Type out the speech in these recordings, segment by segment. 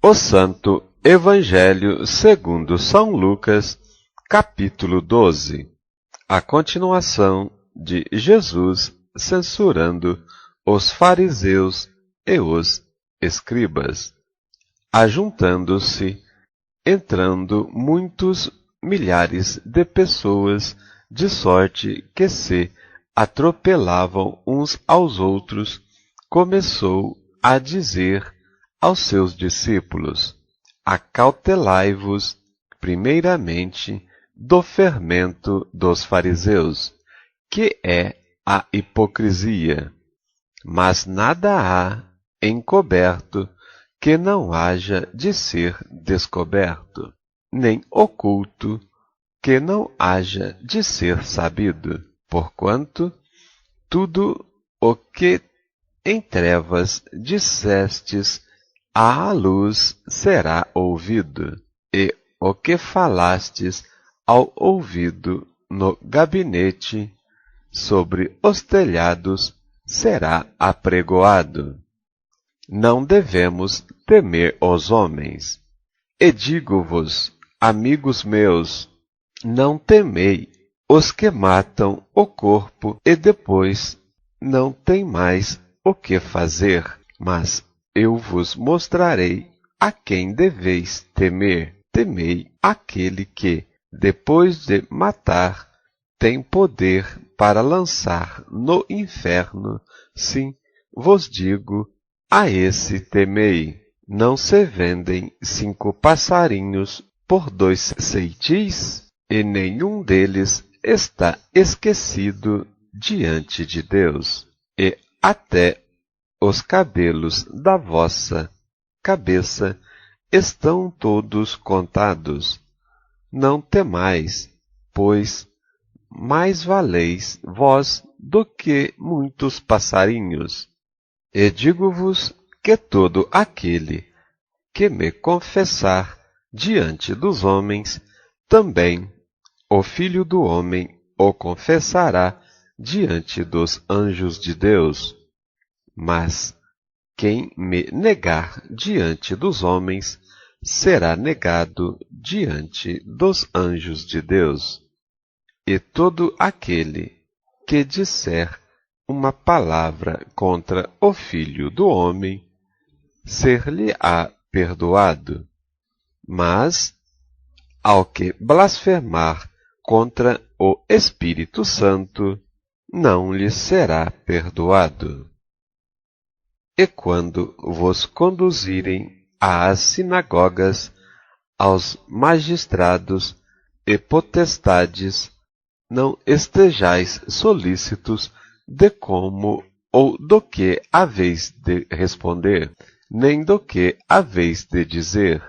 O Santo Evangelho segundo São Lucas, capítulo 12. A continuação de Jesus censurando os fariseus e os escribas. Ajuntando-se, entrando muitos milhares de pessoas, de sorte que se atropelavam uns aos outros, começou a dizer aos seus discípulos: acautelai-vos primeiramente do fermento dos fariseus, que é a hipocrisia. Mas nada há encoberto que não haja de ser descoberto, nem oculto que não haja de ser sabido, porquanto tudo o que em trevas dissestes à luz será ouvido, e o que falastes ao ouvido no gabinete sobre os telhados será apregoado. Não devemos temer os homens. E digo-vos, amigos meus, não temei os que matam o corpo e depois não têm mais o que fazer, mas eu vos mostrarei a quem deveis temer. Temei aquele que, depois de matar, tem poder para lançar no inferno. Sim, vos digo, a esse temei. Não se vendem 5 passarinhos por 2 ceitis? E nenhum deles está esquecido diante de Deus. E até os cabelos da vossa cabeça estão todos contados. Não temais, pois mais valeis vós do que muitos passarinhos. E digo-vos que todo aquele que me confessar diante dos homens, também o Filho do Homem o confessará diante dos anjos de Deus. Mas quem me negar diante dos homens, será negado diante dos anjos de Deus. E todo aquele que disser uma palavra contra o Filho do Homem, ser-lhe-á perdoado. Mas ao que blasfemar contra o Espírito Santo, não lhe será perdoado. E quando vos conduzirem às sinagogas, aos magistrados e potestades, não estejais solícitos de como ou do que haveis de responder, nem do que haveis de dizer,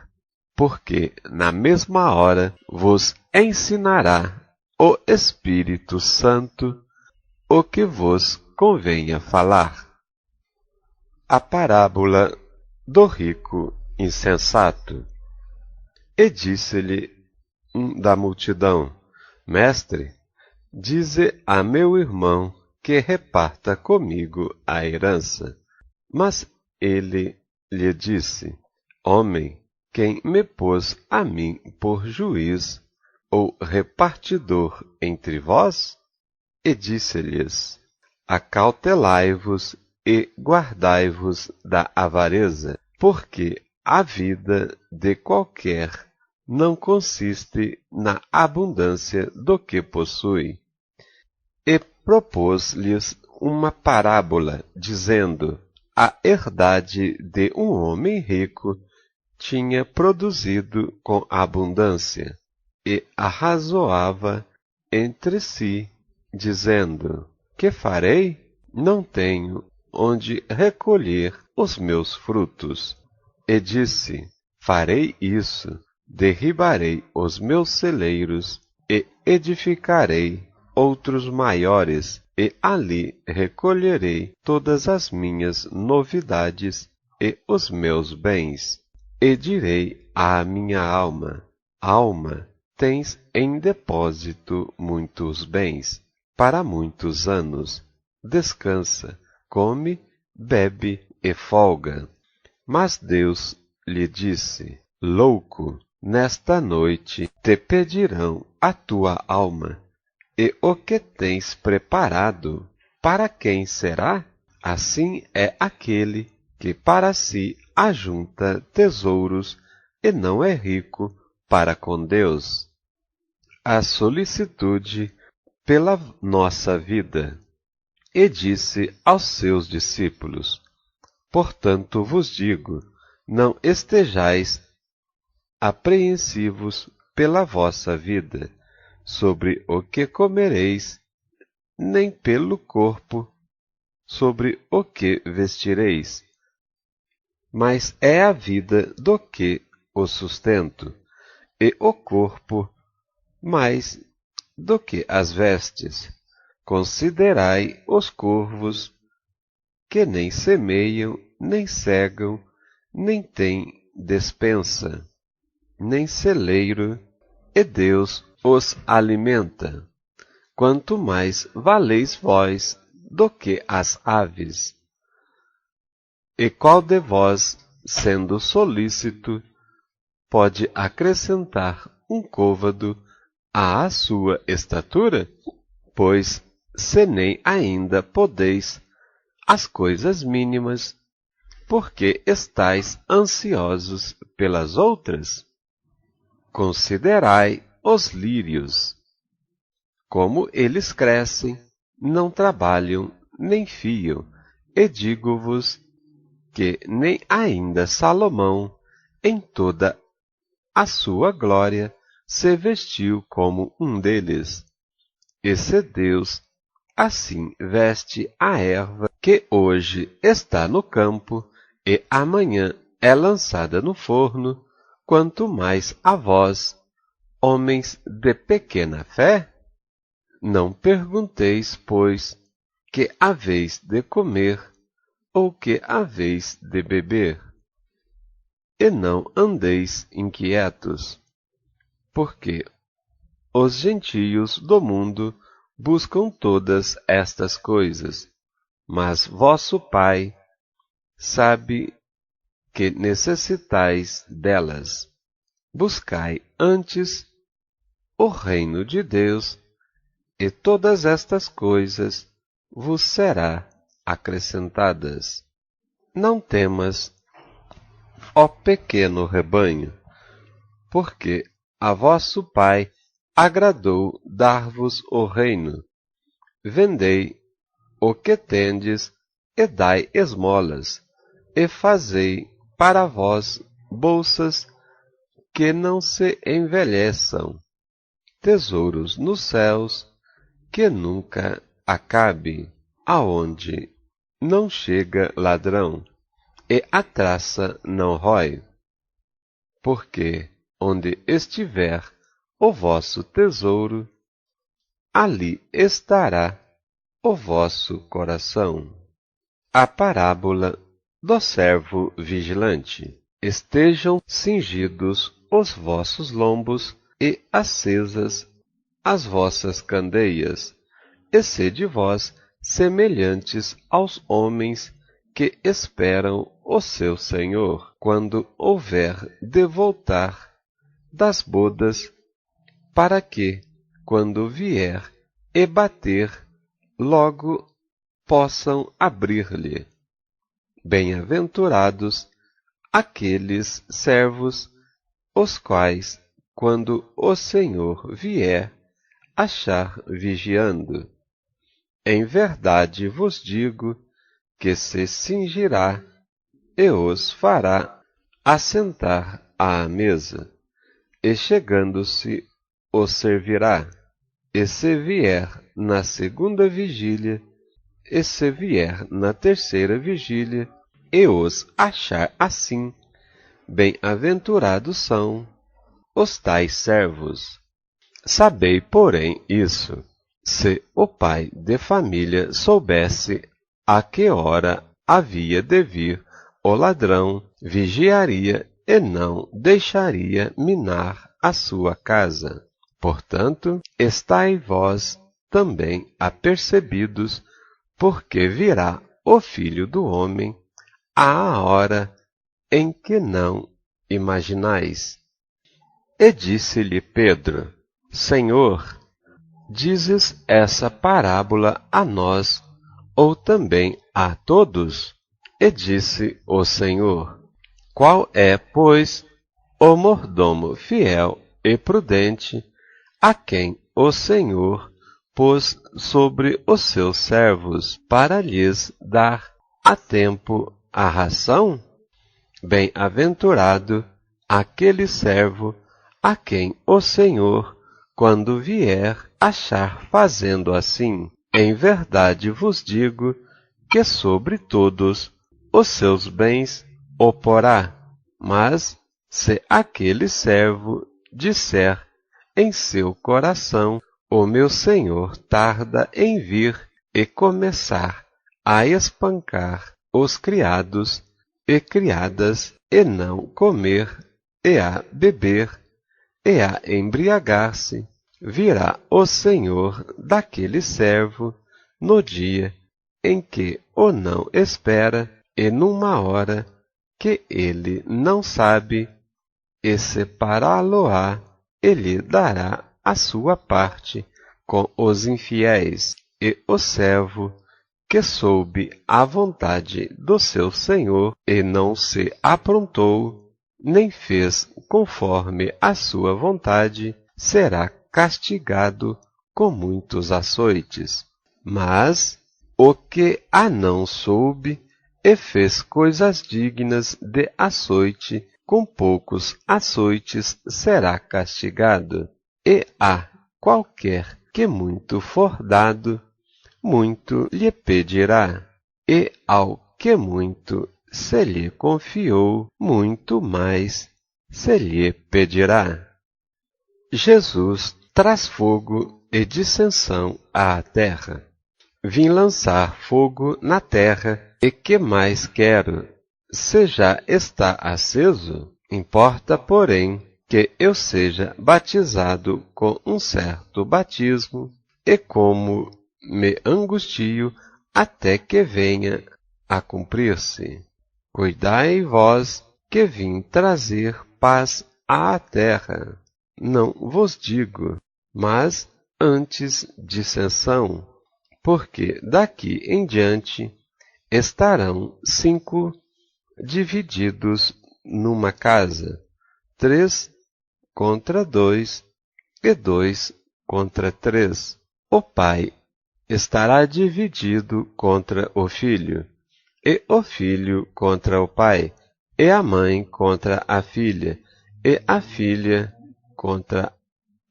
porque na mesma hora vos ensinará o Espírito Santo o que vos convenha falar. A parábola do rico insensato. E disse-lhe um da multidão: Mestre, dize a meu irmão que reparta comigo a herança. Mas ele lhe disse: Homem, quem me pôs a mim por juiz ou repartidor entre vós? E disse-lhes: acautelai-vos e guardai-vos da avareza, porque a vida de qualquer não consiste na abundância do que possui. E propôs-lhes uma parábola, dizendo: a herdade de um homem rico tinha produzido com abundância, e arrazoava entre si, dizendo: que farei? Não tenho onde recolher os meus frutos. E disse: farei isso, derribarei os meus celeiros e edificarei outros maiores, e ali recolherei todas as minhas novidades e os meus bens. E direi à minha alma: alma, tens em depósito muitos bens, para muitos anos. Descansa, come, bebe e folga. Mas Deus lhe disse: Louco, nesta noite te pedirão a tua alma, e o que tens preparado, para quem será? Assim é aquele que para si ajunta tesouros e não é rico para com Deus. A solicitude pela nossa vida. E disse aos seus discípulos: Portanto vos digo, não estejais apreensivos pela vossa vida, sobre o que comereis, nem pelo corpo, sobre o que vestireis. Mas é a vida do que o sustento, e o corpo mais do que as vestes. Considerai os corvos, que nem semeiam, nem cegam, nem têm despensa, nem celeiro, e Deus os alimenta. Quanto mais valeis vós do que as aves. E qual de vós, sendo solícito, pode acrescentar um côvado à sua estatura? Pois, se nem ainda podeis as coisas mínimas, porque estáis ansiosos pelas outras? Considerai os lírios, como eles crescem, não trabalham, nem fiam, e digo-vos que nem ainda Salomão, em toda a sua glória, se vestiu como um deles. E se Deus assim veste a erva que hoje está no campo e amanhã é lançada no forno, quanto mais a vós, homens de pequena fé? Não pergunteis, pois, que haveis de comer ou que haveis de beber, e não andeis inquietos, porque os gentios do mundo buscam todas estas coisas, mas vosso Pai sabe que necessitais delas. Buscai antes o reino de Deus, e todas estas coisas vos será acrescentadas. Não temas, ó pequeno rebanho, porque a vosso Pai agradou dar-vos o reino. Vendei o que tendes e dai esmolas, e fazei para vós bolsas que não se envelheçam, tesouros nos céus que nunca acabe, aonde não chega ladrão, e a traça não rói. Porque onde estiver o vosso tesouro, ali estará o vosso coração. A parábola do servo vigilante. Estejam cingidos os vossos lombos e acesas as vossas candeias, e sede vós semelhantes aos homens que esperam o seu Senhor, quando houver de voltar das bodas, para que, quando vier e bater, logo possam abrir-lhe. Bem-aventurados aqueles servos, os quais, quando o Senhor vier, achar vigiando. Em verdade vos digo que se cingirá e os fará assentar à mesa, e chegando-se os servirá. E se vier na segunda vigília, e se vier na terceira vigília, e os achar assim, bem-aventurados são os tais servos. Sabei, porém, isso: se o pai de família soubesse a que hora havia de vir o ladrão, vigiaria e não deixaria minar a sua casa. Portanto, estai vós também apercebidos, porque virá o Filho do Homem à hora em que não imaginais? E disse-lhe Pedro: Senhor, dizes essa parábola a nós, ou também a todos? E disse o Senhor: Qual é, pois, o mordomo fiel e prudente, a quem o Senhor pôs sobre os seus servos para lhes dar a tempo a ração? Bem-aventurado aquele servo a quem o Senhor, quando vier, achar fazendo assim. Em verdade vos digo que sobre todos os seus bens o porá. Mas se aquele servo disser em seu coração: o meu senhor tarda em vir, e começar a espancar os criados e criadas, e não comer, e a beber, e a embriagar-se, virá o senhor daquele servo no dia em que o não espera, e numa hora que ele não sabe, e separá-lo-á, e lhe dará a sua parte com os infiéis. E o servo que soube a vontade do seu senhor, e não se aprontou, nem fez conforme a sua vontade, será castigado com muitos açoites. Mas o que a não soube e fez coisas dignas de açoite, com poucos açoites será castigado. E a qualquer que muito for dado, muito lhe pedirá, e ao que muito se lhe confiou, muito mais se lhe pedirá. Jesus traz fogo e dissensão à terra. Vim lançar fogo na terra, e que mais quero? Se já está aceso, importa, porém, que eu seja batizado com um certo batismo, e como me angustio até que venha a cumprir-se. Cuidai vós, que vim trazer paz à terra. Não vos digo, mas antes dissensão, porque daqui em diante estarão 5 divididos numa casa, 3 contra 2 e 2 contra 3. O pai estará dividido contra o filho, e o filho contra o pai, e a mãe contra a filha, e a filha contra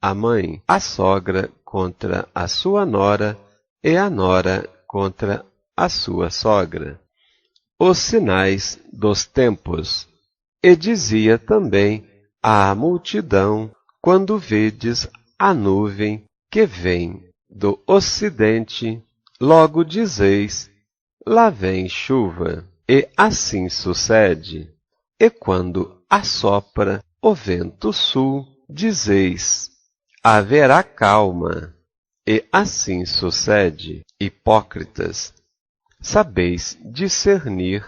a mãe, a sogra contra a sua nora, e a nora contra a sua sogra. Os sinais dos tempos. E dizia também à multidão: quando vedes a nuvem que vem do ocidente, logo dizeis: lá vem chuva. E assim sucede. E quando assopra o vento sul, dizeis: haverá calma. E assim sucede. Hipócritas, sabeis discernir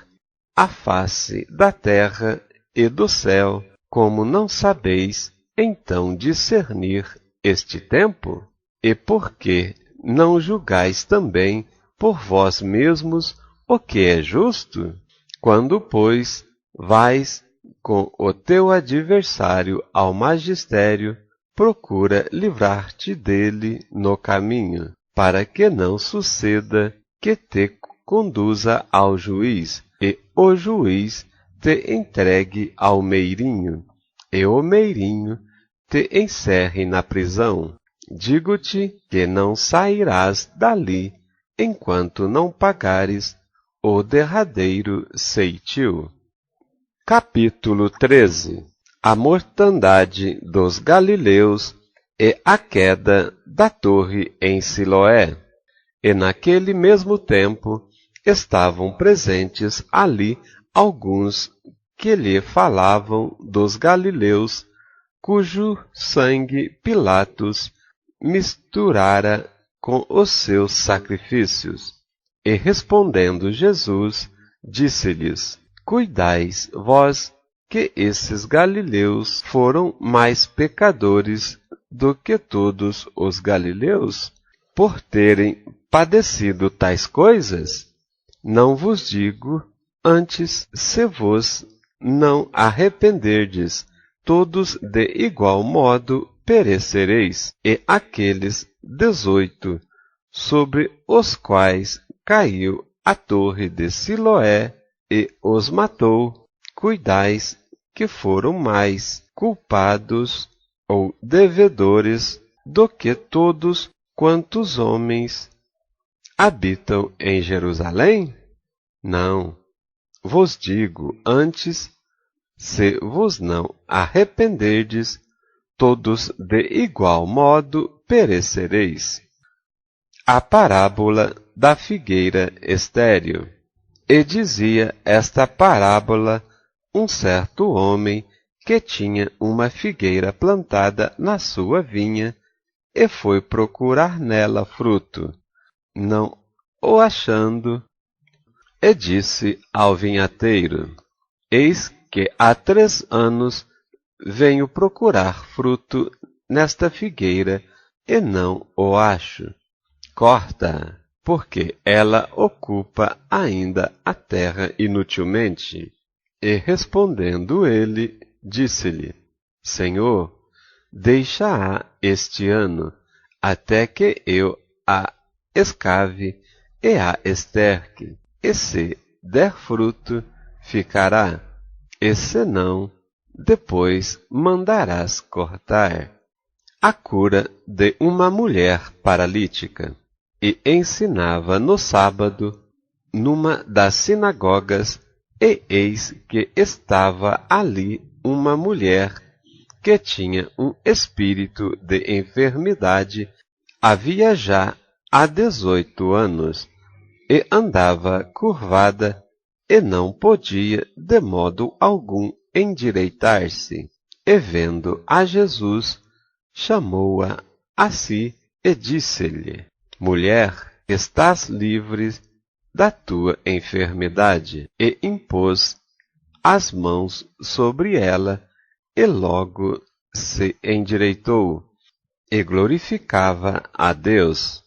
a face da terra e do céu, como não sabeis então discernir este tempo? E por que não julgais também por vós mesmos o que é justo? Quando, pois, vais com o teu adversário ao magistério, procura livrar-te dele no caminho, para que não suceda que te conduza ao juiz, e o juiz te entregue ao meirinho, e o meirinho te encerre na prisão. Digo-te que não sairás dali, enquanto não pagares o derradeiro ceitil. Capítulo 13. A mortandade dos galileus e a queda da torre em Siloé. E naquele mesmo tempo estavam presentes ali alguns que lhe falavam dos galileus, cujo sangue Pilatos misturara com os seus sacrifícios. E respondendo Jesus, disse-lhes: cuidais vós que esses galileus foram mais pecadores do que todos os galileus, por terem padecido tais coisas? Não vos digo, antes, se vos não arrependerdes, todos de igual modo perecereis. E aqueles 18, sobre os quais caiu a torre de Siloé e os matou, cuidais que foram mais culpados ou devedores do que todos quantos homens habitam em Jerusalém? Não, vos digo, antes, se vos não arrependerdes, todos de igual modo perecereis. A parábola da figueira estéril. E dizia esta parábola um certo homem que tinha uma figueira plantada na sua vinha e foi procurar nela fruto. Não o achando, e disse ao vinhateiro: Eis que há 3 anos venho procurar fruto nesta figueira e não o acho. Corta, porque ela ocupa ainda a terra inutilmente. E respondendo ele, disse-lhe: Senhor, deixa-a este ano, até que eu a escave e a esterque, e se der fruto, ficará, e se não, depois mandarás cortar. A cura de uma mulher paralítica. E ensinava no sábado, numa das sinagogas, e eis que estava ali uma mulher que tinha um espírito de enfermidade, havia já há 18 anos, e andava curvada, e não podia de modo algum endireitar-se. E vendo a Jesus, chamou-a a si e disse-lhe: Mulher, estás livre da tua enfermidade. E impôs as mãos sobre ela, e logo se endireitou, e glorificava a Deus.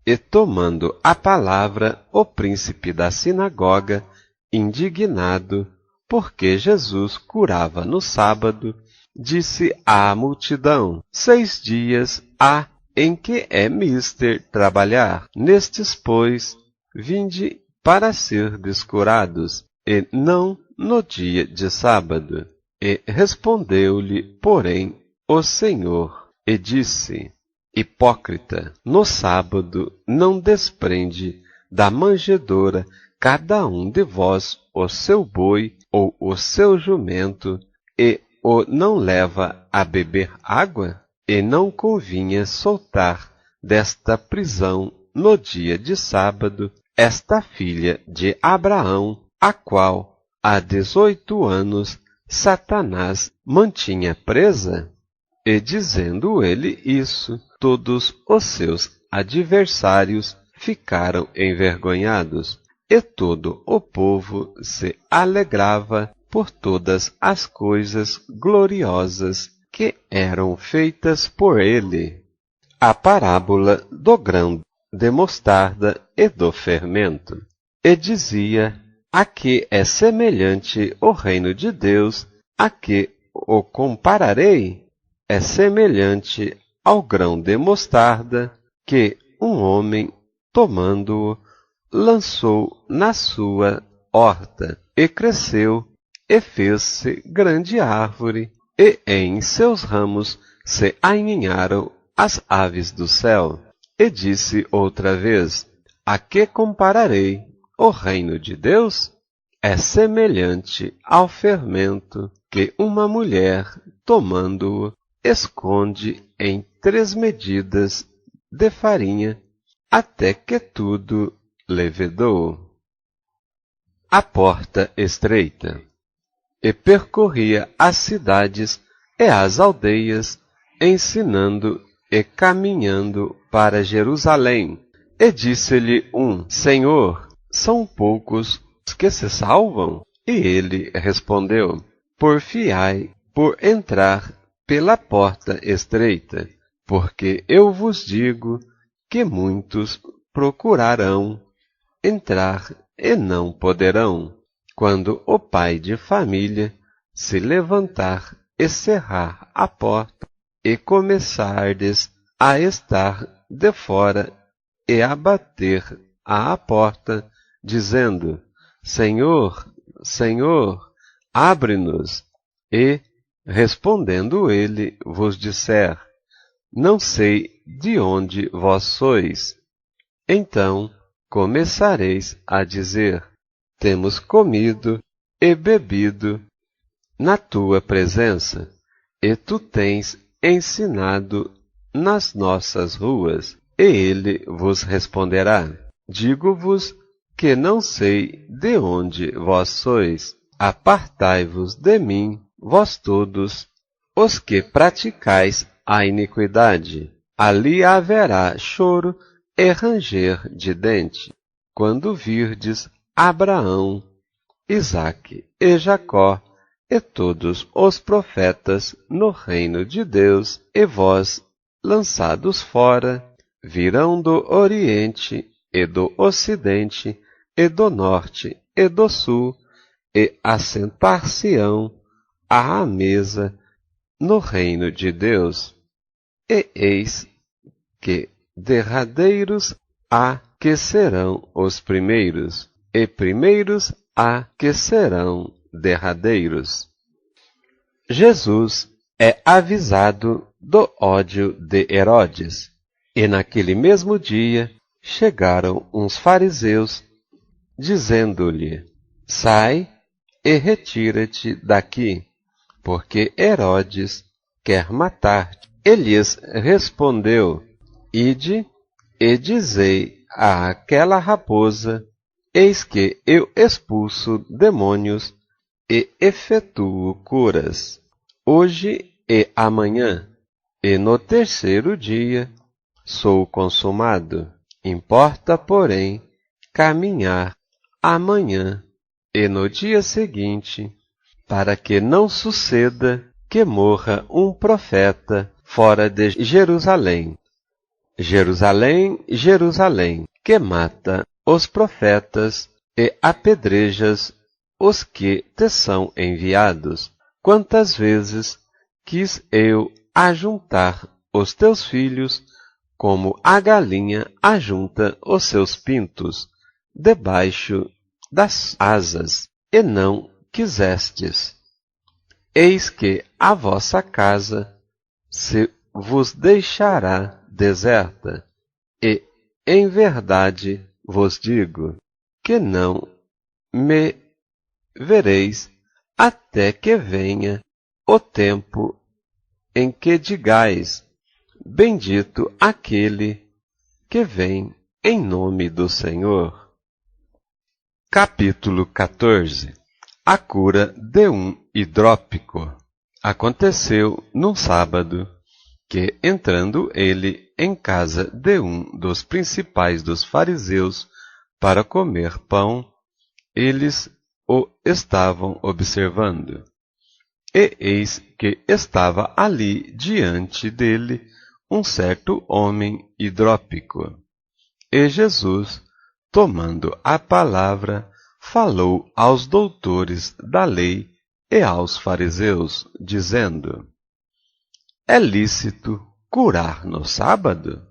E tomando a palavra, o príncipe da sinagoga, indignado, porque Jesus curava no sábado, disse à multidão: 6 dias há em que é mister trabalhar. Nestes, pois, vinde para serdes curados, e não no dia de sábado. E respondeu-lhe, porém, o Senhor, e disse: Hipócrita, no sábado não desprende da manjedoura cada um de vós o seu boi ou o seu jumento, e o não leva a beber água? E não convinha soltar desta prisão no dia de sábado esta filha de Abraão, a qual há 18 anos Satanás mantinha presa? E dizendo ele isso, todos os seus adversários ficaram envergonhados, e todo o povo se alegrava por todas as coisas gloriosas que eram feitas por ele. A parábola do grão de mostarda e do fermento. E dizia: a que é semelhante o reino de Deus, a que o compararei? É semelhante ao grão de mostarda que um homem, tomando-o, lançou na sua horta, e cresceu, e fez-se grande árvore, e em seus ramos se aninharam as aves do céu. E disse outra vez: a que compararei o reino de Deus? É semelhante ao fermento que uma mulher, tomando-o, esconde em 3 medidas de farinha, até que tudo levedou. A porta estreita. E percorria as cidades e as aldeias, ensinando e caminhando para Jerusalém. E disse-lhe um: Senhor, são poucos os que se salvam? E ele respondeu: porfiai por entrar pela porta estreita, porque eu vos digo que muitos procurarão entrar e não poderão. Quando o pai de família se levantar e cerrar a porta, e começardes a estar de fora e a bater à porta, dizendo: Senhor, Senhor, abre-nos. E, respondendo ele, vos disser: Não sei de onde vós sois. Então começareis a dizer: Temos comido e bebido na tua presença, e tu tens ensinado nas nossas ruas. E ele vos responderá: Digo-vos que não sei de onde vós sois. Apartai-vos de mim, vós todos, os que praticais a iniquidade. Ali haverá choro e ranger de dente, quando virdes Abraão, Isaque e Jacó, e todos os profetas no reino de Deus, e vós, lançados fora, virão do Oriente, e do Ocidente, e do Norte, e do Sul, e assentar-se-ão à mesa no reino de Deus. E eis que derradeiros há que serão os primeiros, e primeiros há que serão derradeiros. Jesus é avisado do ódio de Herodes, e naquele mesmo dia chegaram uns fariseus, dizendo-lhe: Sai e retira-te daqui, porque Herodes quer matar-te. Ele lhes respondeu: Ide e dizei àquela raposa: Eis que eu expulso demônios e efetuo curas, hoje e amanhã, e no terceiro dia sou consumado. Importa, porém, caminhar amanhã e no dia seguinte, para que não suceda que morra um profeta fora de Jerusalém. Jerusalém, Jerusalém, que mata os profetas e apedrejas os que te são enviados. Quantas vezes quis eu ajuntar os teus filhos, como a galinha ajunta os seus pintos debaixo das asas, e não quisestes. Eis que a vossa casa se vos deixará deserta, e, em verdade, vos digo, que não me vereis até que venha o tempo em que digais: Bendito aquele que vem em nome do Senhor. Capítulo 14. A cura de um hidrópico. Aconteceu num sábado que, entrando ele em casa de um dos principais dos fariseus para comer pão, eles o estavam observando. E eis que estava ali diante dele um certo homem hidrópico. E Jesus, tomando a palavra, falou aos doutores da lei e aos fariseus, dizendo: É lícito curar no sábado?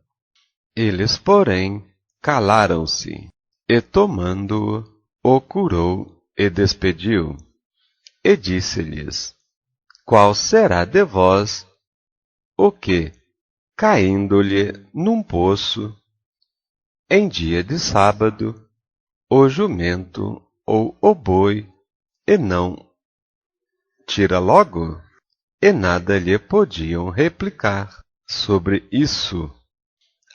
Eles, porém, calaram-se, e tomando-o, o curou e despediu. E disse-lhes: Qual será de vós o que, caindo-lhe num poço, em dia de sábado, o jumento ou o boi, e não tira logo? E nada lhe podiam replicar sobre isso.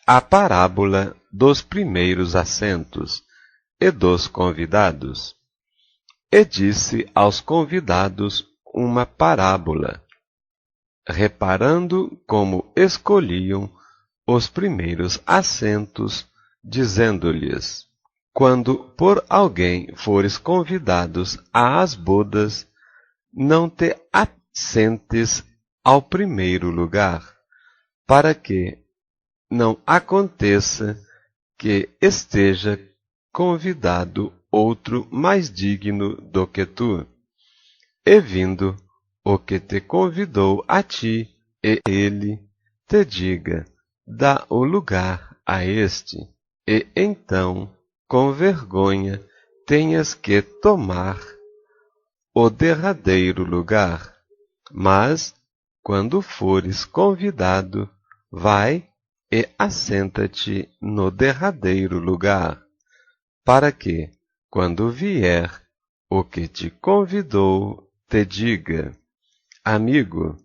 A parábola dos primeiros assentos e dos convidados. E disse aos convidados uma parábola, reparando como escolhiam os primeiros assentos, dizendo-lhes: Quando por alguém fores convidados às bodas, não te assentes ao primeiro lugar, para que não aconteça que esteja convidado outro mais digno do que tu, e vindo o que te convidou a ti, e ele te diga, dá o lugar a este, e então, com vergonha, tenhas que tomar o derradeiro lugar. Mas, quando fores convidado, vai e assenta-te no derradeiro lugar, para que, quando vier o que te convidou, te diga, amigo,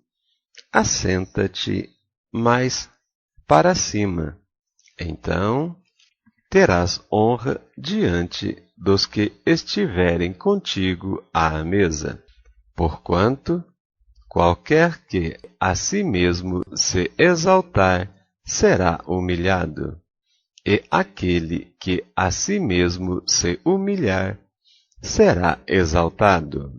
assenta-te mais para cima. Então terás honra diante dos que estiverem contigo à mesa. Porquanto, qualquer que a si mesmo se exaltar será humilhado, e aquele que a si mesmo se humilhar será exaltado.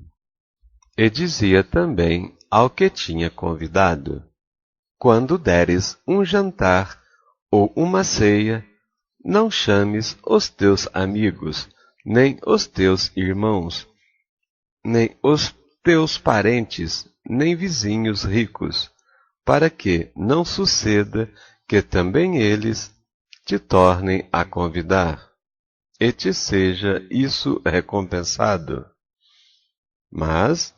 E dizia também ao que tinha convidado, quando deres um jantar ou uma ceia, não chames os teus amigos, nem os teus irmãos, nem os teus parentes, nem vizinhos ricos, para que não suceda que também eles te tornem a convidar, e te seja isso recompensado. Mas,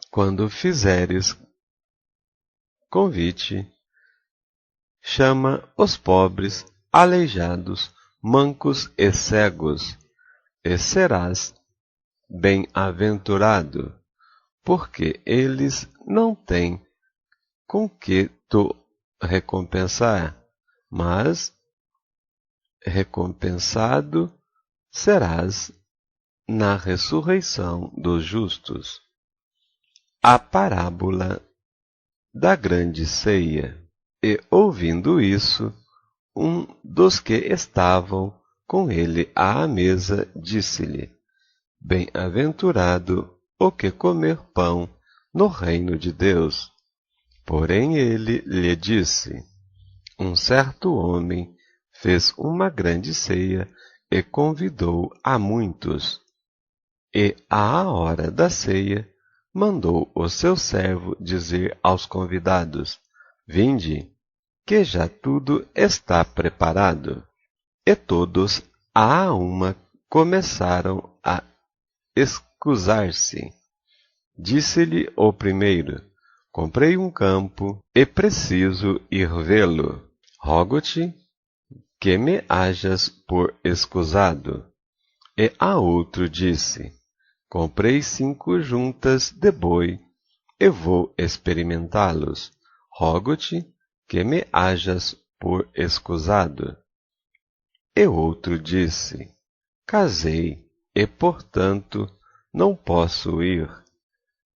quando fizeres convite, chama os pobres, aleijados, mancos e cegos, e serás bem-aventurado, porque eles não têm com que tu recompensar, mas recompensado serás na ressurreição dos justos. A parábola da grande ceia. E ouvindo isso, um dos que estavam com ele à mesa disse-lhe, bem-aventurado o que comer pão no reino de Deus. Porém ele lhe disse, um certo homem fez uma grande ceia e convidou a muitos. E à hora da ceia, mandou o seu servo dizer aos convidados, vinde, que já tudo está preparado. E todos, à uma, começaram a excusar-se. Disse-lhe o primeiro, comprei um campo e preciso ir vê-lo. Rogo-te que me hajas por escusado. E a outro disse, comprei 5 juntas de boi e vou experimentá-los. Rogo-te que me hajas por escusado. E outro disse, casei e, portanto, não posso ir.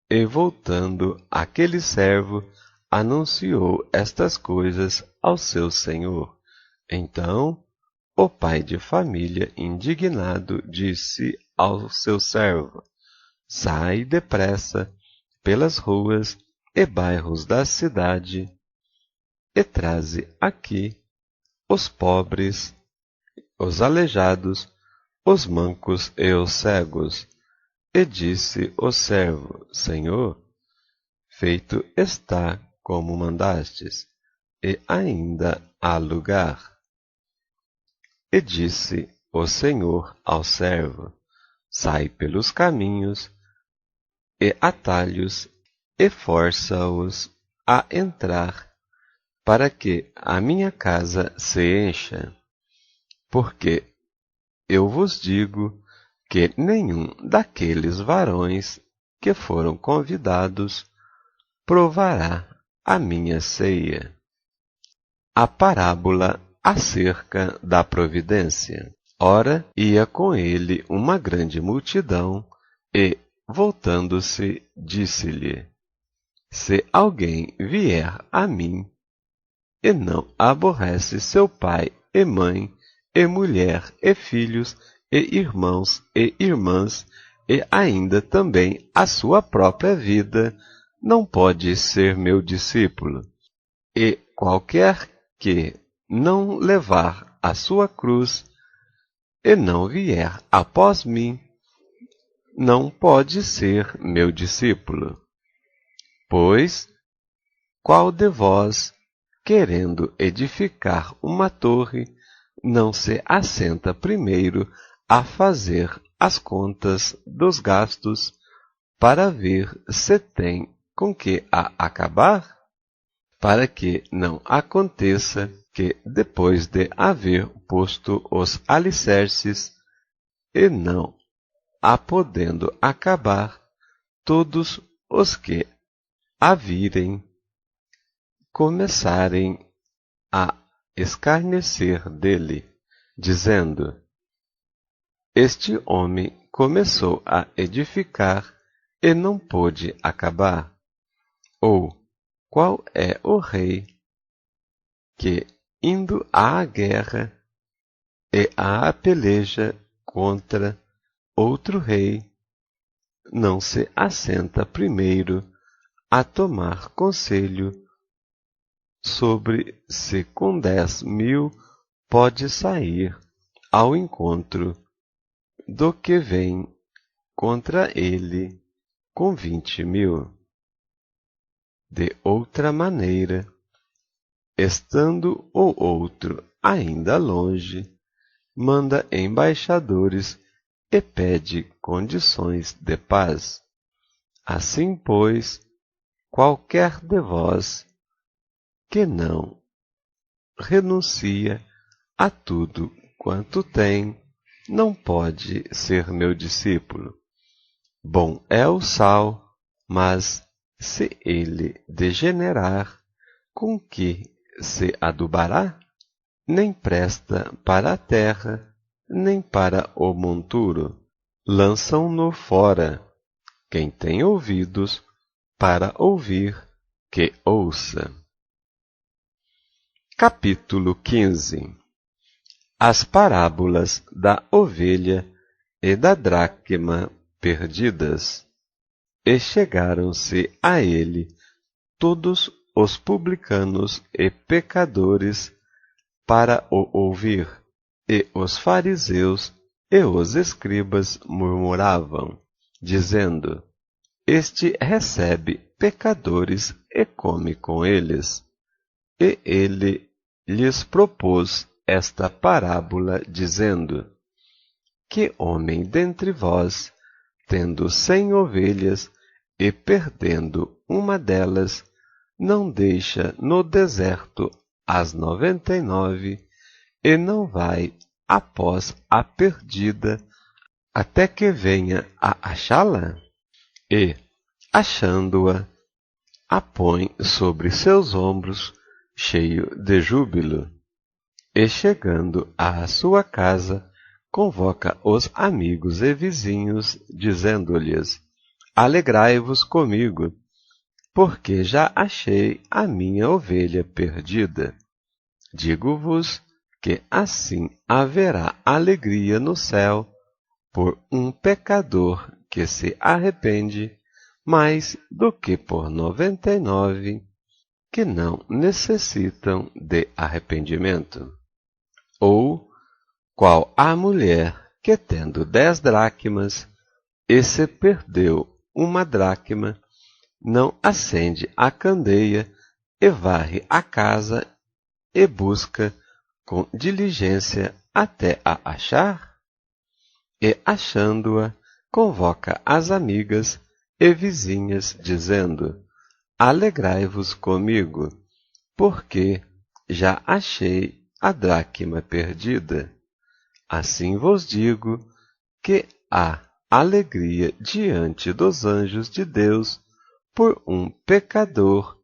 E voltando aquele servo, anunciou estas coisas ao seu senhor. Então, o pai de família, indignado, disse ao seu servo, sai depressa pelas ruas e bairros da cidade e traze aqui os pobres, os aleijados, os mancos e os cegos. E disse o servo, Senhor, feito está como mandastes, e ainda há lugar. E disse o Senhor ao servo, sai pelos caminhos e atalhos e força-os a entrar, para que a minha casa se encha. Porque eu vos digo que nenhum daqueles varões que foram convidados provará a minha ceia. A parábola acerca da providência. Ora, ia com ele uma grande multidão, e, voltando-se, disse-lhe, se alguém vier a mim, e não aborrece seu pai e mãe, e mulher, e filhos, e irmãos, e irmãs, e ainda também a sua própria vida, não pode ser meu discípulo. E qualquer que não levar a sua cruz e não vier após mim, não pode ser meu discípulo. Pois, qual de vós, querendo edificar uma torre, não se assenta primeiro a fazer as contas dos gastos para ver se tem com que a acabar? Para que não aconteça que, depois de haver posto os alicerces, e não a podendo acabar, todos os que a virem começarem a escarnecer dele, dizendo: Este homem começou a edificar e não pôde acabar. Ou, qual é o rei que, indo à guerra e à peleja contra outro rei, não se assenta primeiro a tomar conselho sobre se com 10.000 pode sair ao encontro do que vem contra ele com 20.000? De outra maneira, estando o outro ainda longe, manda embaixadores e pede condições de paz. Assim, pois, qualquer de vós que não renuncia a tudo quanto tem, não pode ser meu discípulo. Bom é o sal, mas se ele degenerar, com que se adubará? Nem presta para a terra, nem para o monturo. Lançam-no fora. Quem tem ouvidos para ouvir, que ouça. Capítulo 15. As parábolas da ovelha e da dracma perdidas. E chegaram-se a ele todos os publicanos e pecadores para o ouvir, e os fariseus e os escribas murmuravam, dizendo: Este recebe pecadores e come com eles. E ele lhes propôs esta parábola, dizendo: Que homem dentre vós, tendo 100 ovelhas e perdendo uma delas, não deixa no deserto as 99 e não vai após a perdida até que venha a achá-la? E, achando-a, a põe sobre seus ombros, cheio de júbilo. E chegando à sua casa, convoca os amigos e vizinhos, dizendo-lhes: Alegrai-vos comigo, porque já achei a minha ovelha perdida. Digo-vos que assim haverá alegria no céu por um pecador que se arrepende, mais do que por 99 que não necessitam de arrependimento. Ou qual a mulher que, tendo 10 dracmas, e se perdeu uma dracma, não acende a candeia e varre a casa e busca com diligência até a achar? E, achando-a, convoca as amigas e vizinhas, dizendo: Alegrai-vos comigo, porque já achei a dracma perdida. Assim vos digo que há alegria diante dos anjos de Deus por um pecador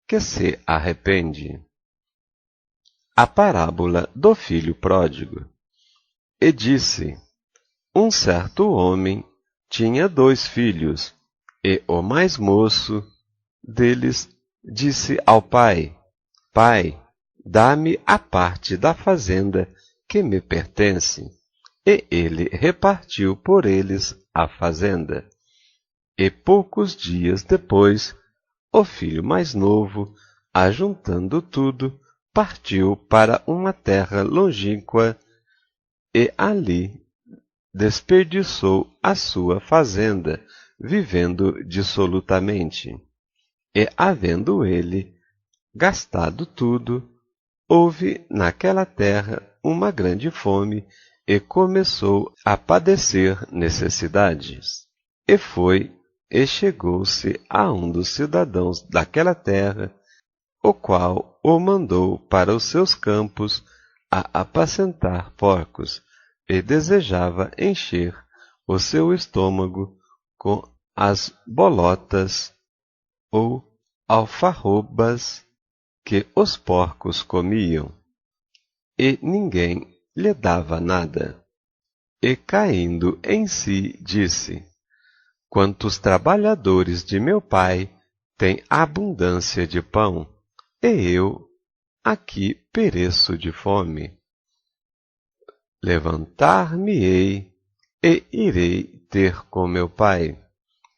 que se arrepende. A parábola do filho pródigo. E disse: Um certo homem tinha 2 filhos, e o mais moço deles disse ao pai: Pai, dá-me a parte da fazenda que me pertence. e ele repartiu por eles a fazenda. E poucos dias depois, o filho mais novo, ajuntando tudo, partiu para uma terra longínqua e ali desperdiçou a sua fazenda, vivendo dissolutamente. E havendo ele gastado tudo, houve naquela terra uma grande fome e começou a padecer necessidades. E foi e chegou-se a um dos cidadãos daquela terra, o qual o mandou para os seus campos a apacentar porcos, e desejava encher o seu estômago com as bolotas ou alfarrobas que os porcos comiam, e ninguém lhe dava nada. E caindo em si, disse: Quantos trabalhadores de meu pai têm abundância de pão, e eu aqui pereço de fome. Levantar-me-ei e irei ter com meu pai,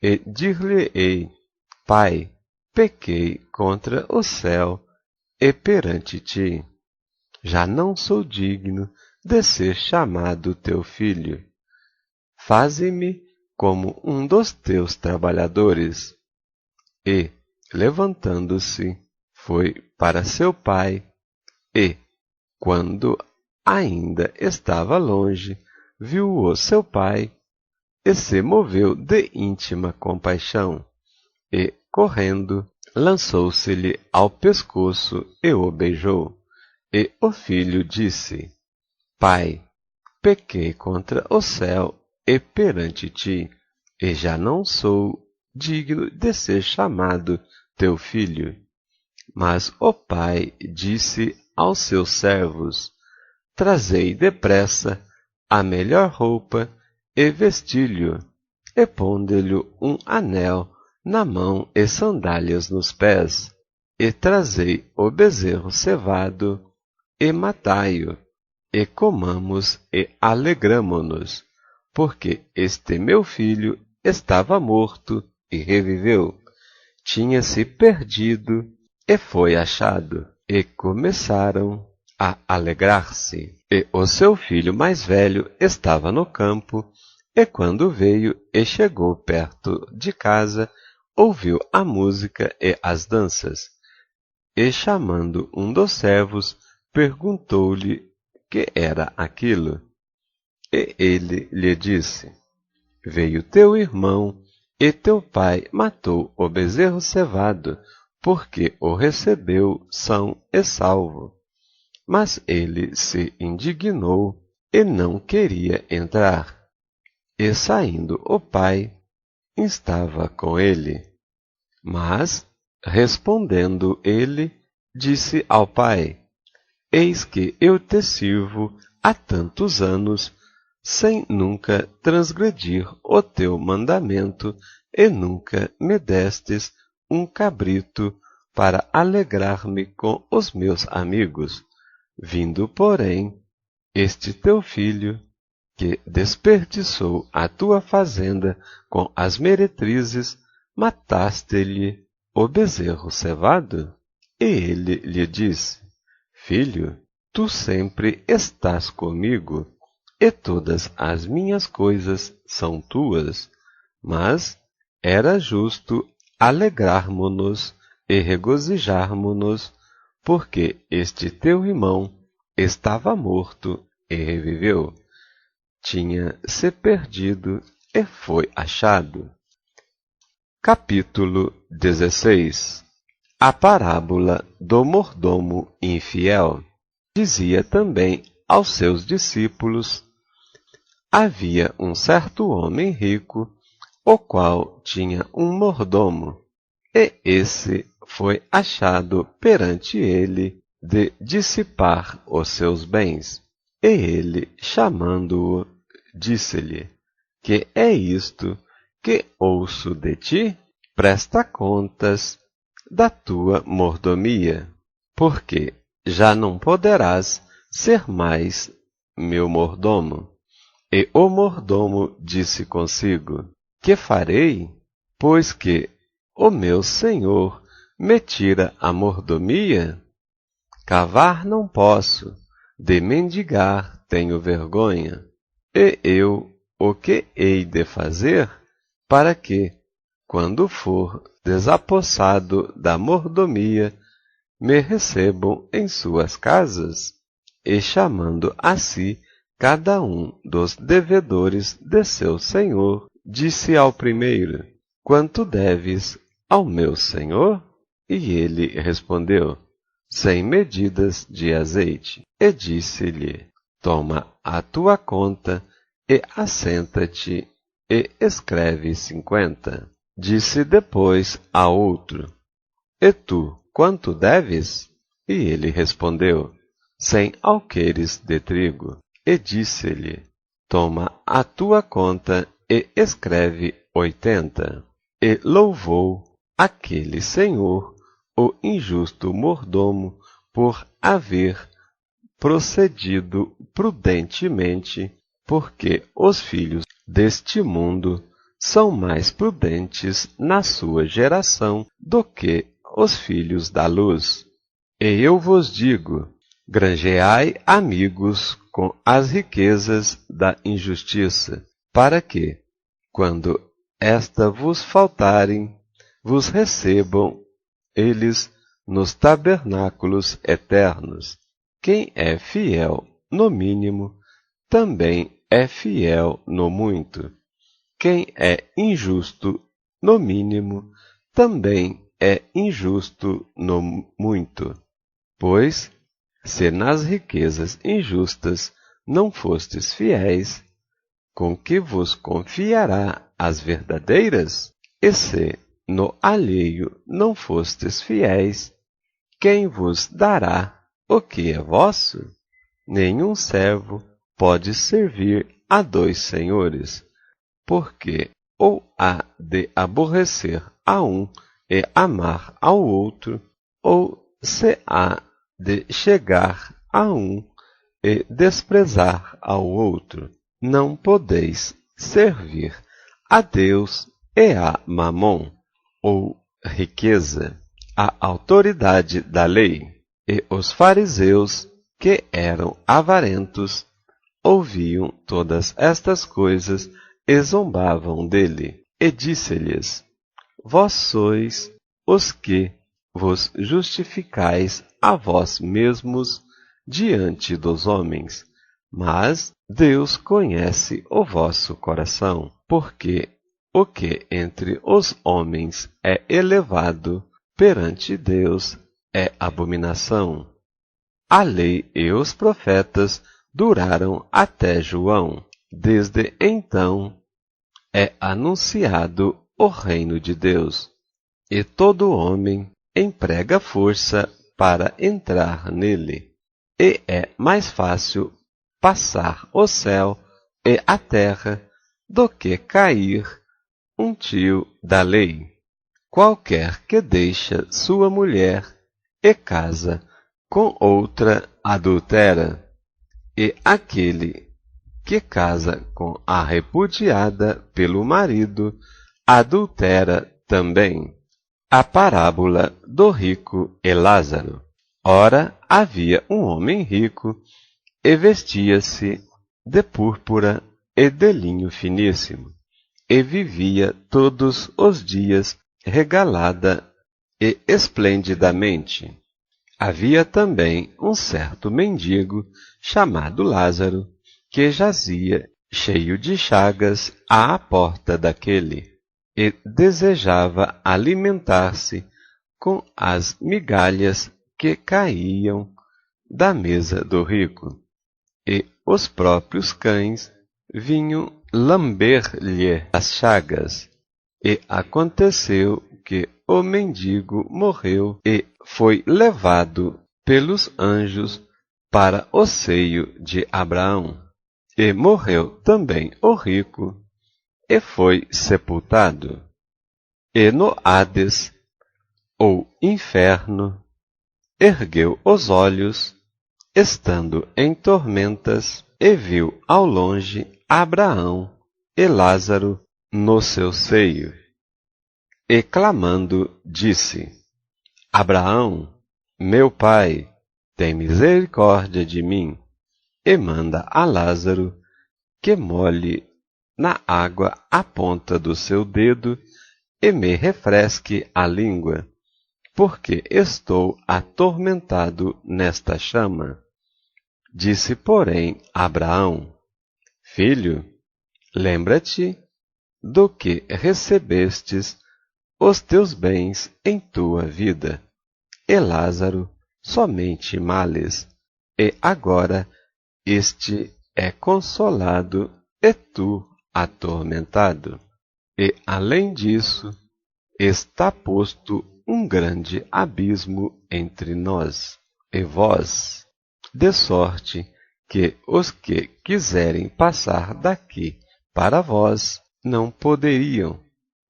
e dir-lhe-ei: Pai, pequei contra o céu e perante ti. Já não sou digno de ser chamado teu filho. Faze-me como um dos teus trabalhadores. E, levantando-se, foi para seu pai, e, quando ainda estava longe, viu-o seu pai, e se moveu de íntima compaixão, e, correndo, lançou-se-lhe ao pescoço e o beijou. E o filho disse: Pai, pequei contra o céu e perante ti, e já não sou digno de ser chamado teu filho. Mas o pai disse aos seus servos: Trazei depressa a melhor roupa e vestilho, e ponde-lhe um anel na mão e sandálias nos pés, e trazei o bezerro cevado, e matai-o, e comamos e alegramo-nos, porque este meu filho estava morto e reviveu, tinha-se perdido e foi achado. E começaram a alegrar-se. E o seu filho mais velho estava no campo, e quando veio e chegou perto de casa, ouviu a música e as danças. E chamando um dos servos, perguntou-lhe que era aquilo. E ele lhe disse: Veio teu irmão, e teu pai matou o bezerro cevado, porque o recebeu são e salvo. Mas ele se indignou e não queria entrar. E saindo o pai, estava com ele. Mas, respondendo ele, disse ao pai: Eis que eu te sirvo há tantos anos, sem nunca transgredir o teu mandamento, e nunca me destes um cabrito para alegrar-me com os meus amigos. Vindo, porém, este teu filho, que desperdiçou a tua fazenda com as meretrizes, mataste-lhe o bezerro cevado? E ele lhe disse: Filho, tu sempre estás comigo, e todas as minhas coisas são tuas, mas era justo alegrarmo-nos e regozijarmo-nos, porque este teu irmão estava morto e reviveu, tinha se perdido e foi achado. Capítulo 16. A parábola do mordomo infiel. Dizia também aos seus discípulos: Havia um certo homem rico, o qual tinha um mordomo, e esse foi achado perante ele de dissipar os seus bens. E ele, chamando-o, disse-lhe: Que é isto que ouço de ti? Presta contas da tua mordomia, porque já não poderás ser mais meu mordomo. E o mordomo disse consigo: Que farei? Pois que o meu senhor me tira a mordomia? Cavar não posso, de mendigar tenho vergonha. E eu o que hei de fazer para que, quando for desapossado da mordomia, me recebam em suas casas? E chamando a si cada um dos devedores de seu senhor, disse ao primeiro: Quanto deves ao meu senhor? E ele respondeu: 100 medidas de azeite. E disse-lhe: Toma a tua conta e assenta-te e escreve 50. Disse depois a outro: E tu, quanto deves? E ele respondeu: 100 alqueires de trigo. E disse-lhe: Toma a tua conta e escreve 80. E louvou aquele senhor o injusto mordomo por haver procedido prudentemente, porque os filhos deste mundo são mais prudentes na sua geração do que os filhos da luz. E eu vos digo: granjeai amigos com as riquezas da injustiça, para que, quando esta vos faltarem, vos recebam eles nos tabernáculos eternos. Quem é fiel no mínimo, também é fiel no muito. Quem é injusto no mínimo, também é injusto no muito. Pois, se nas riquezas injustas não fostes fiéis, com que vos confiará as verdadeiras? E se no alheio não fostes fiéis, quem vos dará o que é vosso? Nenhum servo pode servir a 2 senhores, porque ou há de aborrecer a um e amar ao outro, ou se há de chegar a um e desprezar ao outro. Não podeis servir a Deus e a Mamon, ou riqueza. A autoridade da lei. E os fariseus, que eram avarentos, ouviam todas estas coisas e zombavam dele. E disse-lhes: Vós sois os que vos justificais a vós mesmos diante dos homens, mas Deus conhece o vosso coração, porque o que entre os homens é elevado, perante Deus é abominação. A lei e os profetas duraram até João. Desde então é anunciado o reino de Deus, e todo homem emprega força para entrar nele. E é mais fácil passar o céu e a terra do que cair um tio da lei. Qualquer que deixa sua mulher e casa com outra adultera, e aquele que casa com a repudiada pelo marido adultera também. A parábola do rico e Lázaro. Ora, havia um homem rico e vestia-se de púrpura e de linho finíssimo, e vivia todos os dias regalada e esplendidamente. Havia também um certo mendigo, chamado Lázaro, que jazia cheio de chagas à porta daquele, e desejava alimentar-se com as migalhas que caíam da mesa do rico, e os próprios cães vinham lamber-lhe as chagas. E aconteceu que o mendigo morreu e foi levado pelos anjos para o seio de Abraão. E morreu também o rico e foi sepultado. E no Hades, ou inferno, ergueu os olhos, estando em tormentas, e viu ao longe Abraão e Lázaro no seu seio. E clamando, disse: Abraão, meu pai, tem misericórdia de mim, e manda a Lázaro que molhe na água a ponta do seu dedo e me refresque a língua, porque estou atormentado nesta chama. Disse, porém, Abraão: Filho, lembra-te do que recebestes os teus bens em tua vida, e Lázaro somente males, e agora este é consolado e tu atormentado. E, além disso, está posto um grande abismo entre nós e vós, de sorte que os que quiserem passar daqui para vós não poderiam,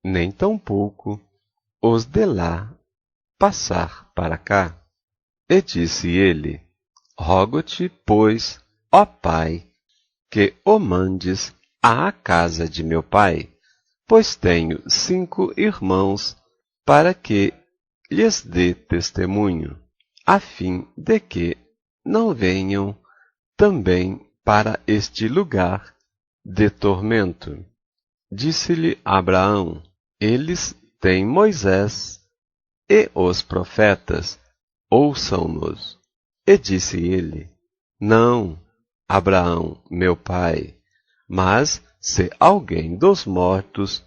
nem tampouco os de lá passar para cá. E disse ele: Rogo-te, pois, ó Pai, que o mandes à casa de meu pai, pois tenho 5 irmãos, para que lhes dê testemunho, a fim de que não venham também para este lugar de tormento. Disse-lhe Abraão: Eles têm Moisés e os profetas, ouçam-nos. E disse ele: Não, Abraão, meu pai, mas se alguém dos mortos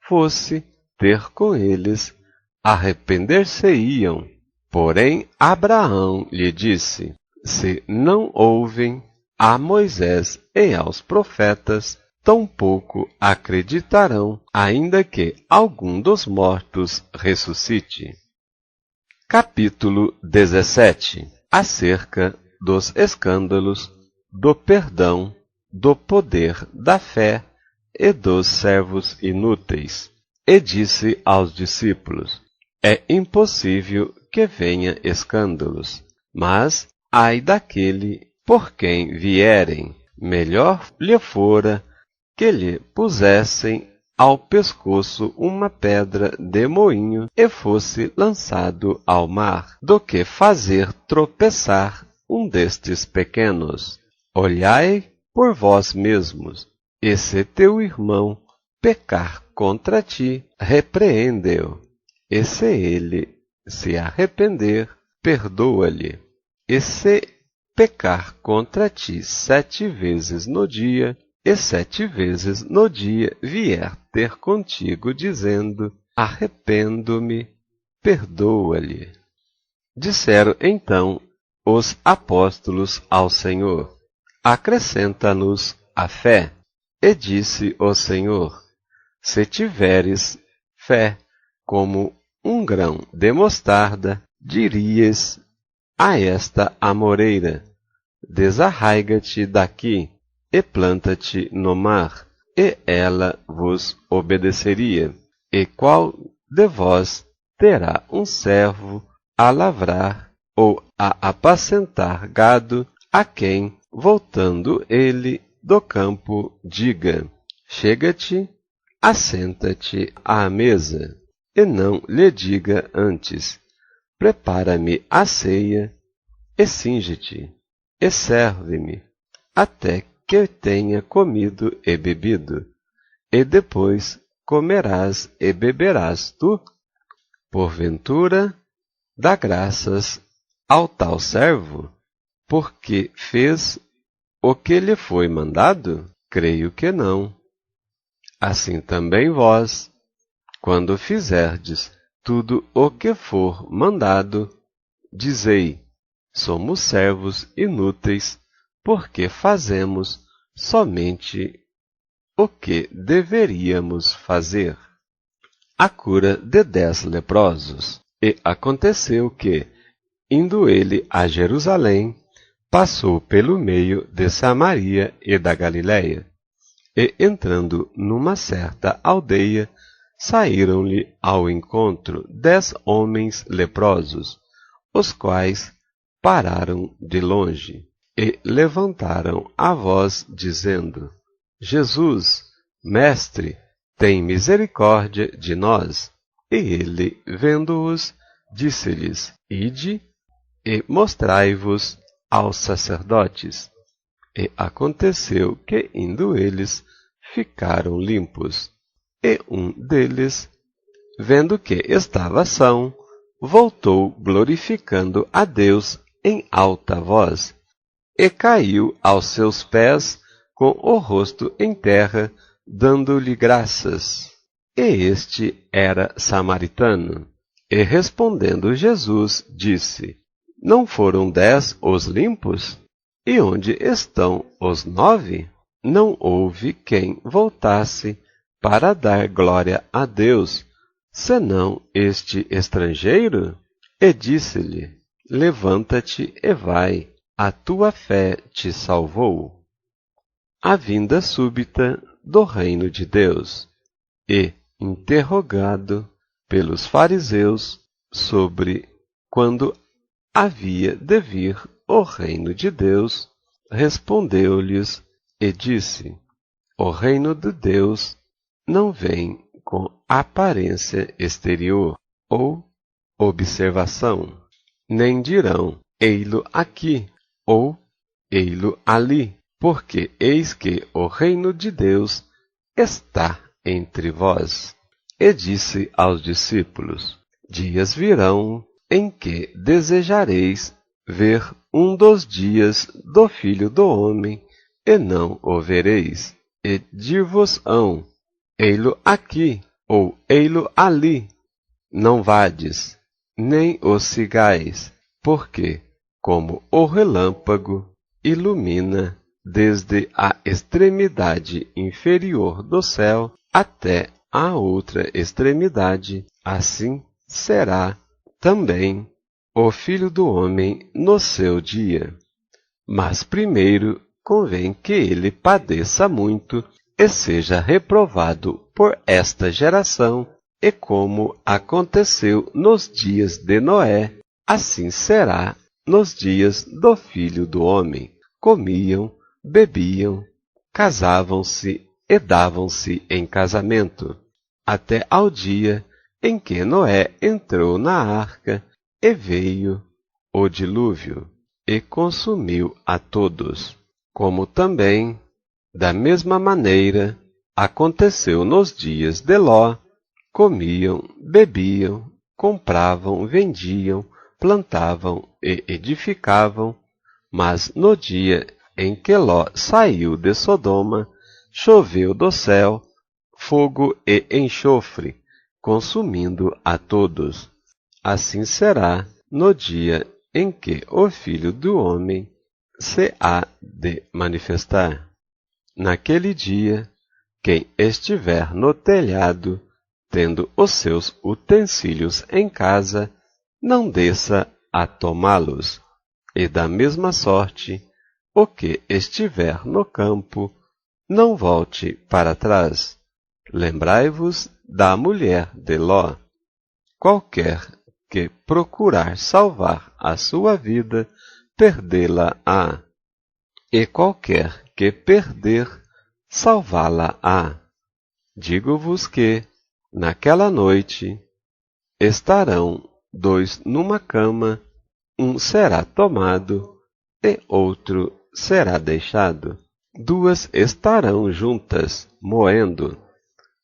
fosse ter com eles, arrepender-se-iam. Porém, Abraão lhe disse: Se não ouvem a Moisés e aos profetas, tampouco acreditarão, ainda que algum dos mortos ressuscite. Capítulo 17. Acerca dos escândalos, do perdão, do poder da fé e dos servos inúteis. E disse aos discípulos: É impossível que venha escândalos, mas ai daquele por quem vierem. Melhor lhe fora que lhe pusessem ao pescoço uma pedra de moinho e fosse lançado ao mar, do que fazer tropeçar um destes pequenos. Olhai por vós mesmos, e se teu irmão pecar contra ti, repreende-o, e se ele se arrepender, perdoa-lhe. E se pecar contra ti 7 vezes no dia, e 7 vezes no dia vier ter contigo, dizendo: Arrependo-me, perdoa-lhe. Disseram então os apóstolos ao Senhor: Acrescenta-nos a fé. E disse o Senhor: Se tiveres fé como um grão de mostarda, dirias a esta amoreira: Desarraiga-te daqui e planta-te no mar, e ela vos obedeceria. E qual de vós terá um servo a lavrar ou a apacentar gado, a quem, voltando ele do campo, diga: Chega-te, assenta-te à mesa, e não lhe diga antes: Prepara-me a ceia, e cinge-te, e serve-me, até que tenha comido e bebido, e depois comerás e beberás tu? Porventura, dá graças ao tal servo, porque fez o que lhe foi mandado? Creio que não. Assim também vós, quando fizerdes tudo o que for mandado, dizei: Somos servos inúteis, porque fazemos somente o que deveríamos fazer. A cura de 10 leprosos. E aconteceu que, indo ele a Jerusalém, passou pelo meio de Samaria e da Galiléia. E entrando numa certa aldeia, saíram-lhe ao encontro 10 homens leprosos, os quais pararam de longe e levantaram a voz, dizendo: Jesus, Mestre, tem misericórdia de nós. E ele, vendo-os, disse-lhes: Ide e mostrai-vos aos sacerdotes. E aconteceu que, indo eles, ficaram limpos. E um deles, vendo que estava são, voltou glorificando a Deus em alta voz, e caiu aos seus pés com o rosto em terra, dando-lhe graças. E este era samaritano. E respondendo Jesus, disse: Não foram 10 os limpos? E onde estão os 9? Não houve quem voltasse para dar glória a Deus, senão este estrangeiro? E disse-lhe: Levanta-te e vai, a tua fé te salvou. A vinda súbita do reino de Deus. E, interrogado pelos fariseus sobre quando havia de vir o reino de Deus, respondeu-lhes e disse: O reino de Deus não vem com aparência exterior ou observação, nem dirão: ei-lo aqui ou ei-lo ali, porque eis que o reino de Deus está entre vós. E disse aos discípulos: Dias virão em que desejareis ver um dos dias do Filho do Homem, e não o vereis. E dir-vos-ão: ei-lo aqui, ou ei-lo ali. Não vades, nem o sigais, porque, como o relâmpago ilumina desde a extremidade inferior do céu até a outra extremidade, assim será também o Filho do Homem no seu dia. Mas primeiro convém que ele padeça muito e seja reprovado por esta geração, e como aconteceu nos dias de Noé, assim será nos dias do Filho do Homem. Comiam, bebiam, casavam-se e davam-se em casamento, até ao dia em que Noé entrou na arca, e veio o dilúvio, e consumiu a todos. Como também, da mesma maneira, aconteceu nos dias de Ló: comiam, bebiam, compravam, vendiam, plantavam e edificavam, mas no dia em que Ló saiu de Sodoma, choveu do céu fogo e enxofre, consumindo a todos. Assim será no dia em que o Filho do Homem se há de manifestar. Naquele dia, quem estiver no telhado, tendo os seus utensílios em casa, não desça a tomá-los, e da mesma sorte, o que estiver no campo, não volte para trás. Lembrai-vos da mulher de Ló. Qualquer que procurar salvar a sua vida, perdê-la-á, e qualquer que perder, salvá-la-á. Digo-vos que, naquela noite, estarão 2 numa cama, um será tomado e outro será deixado. 2 estarão juntas, moendo,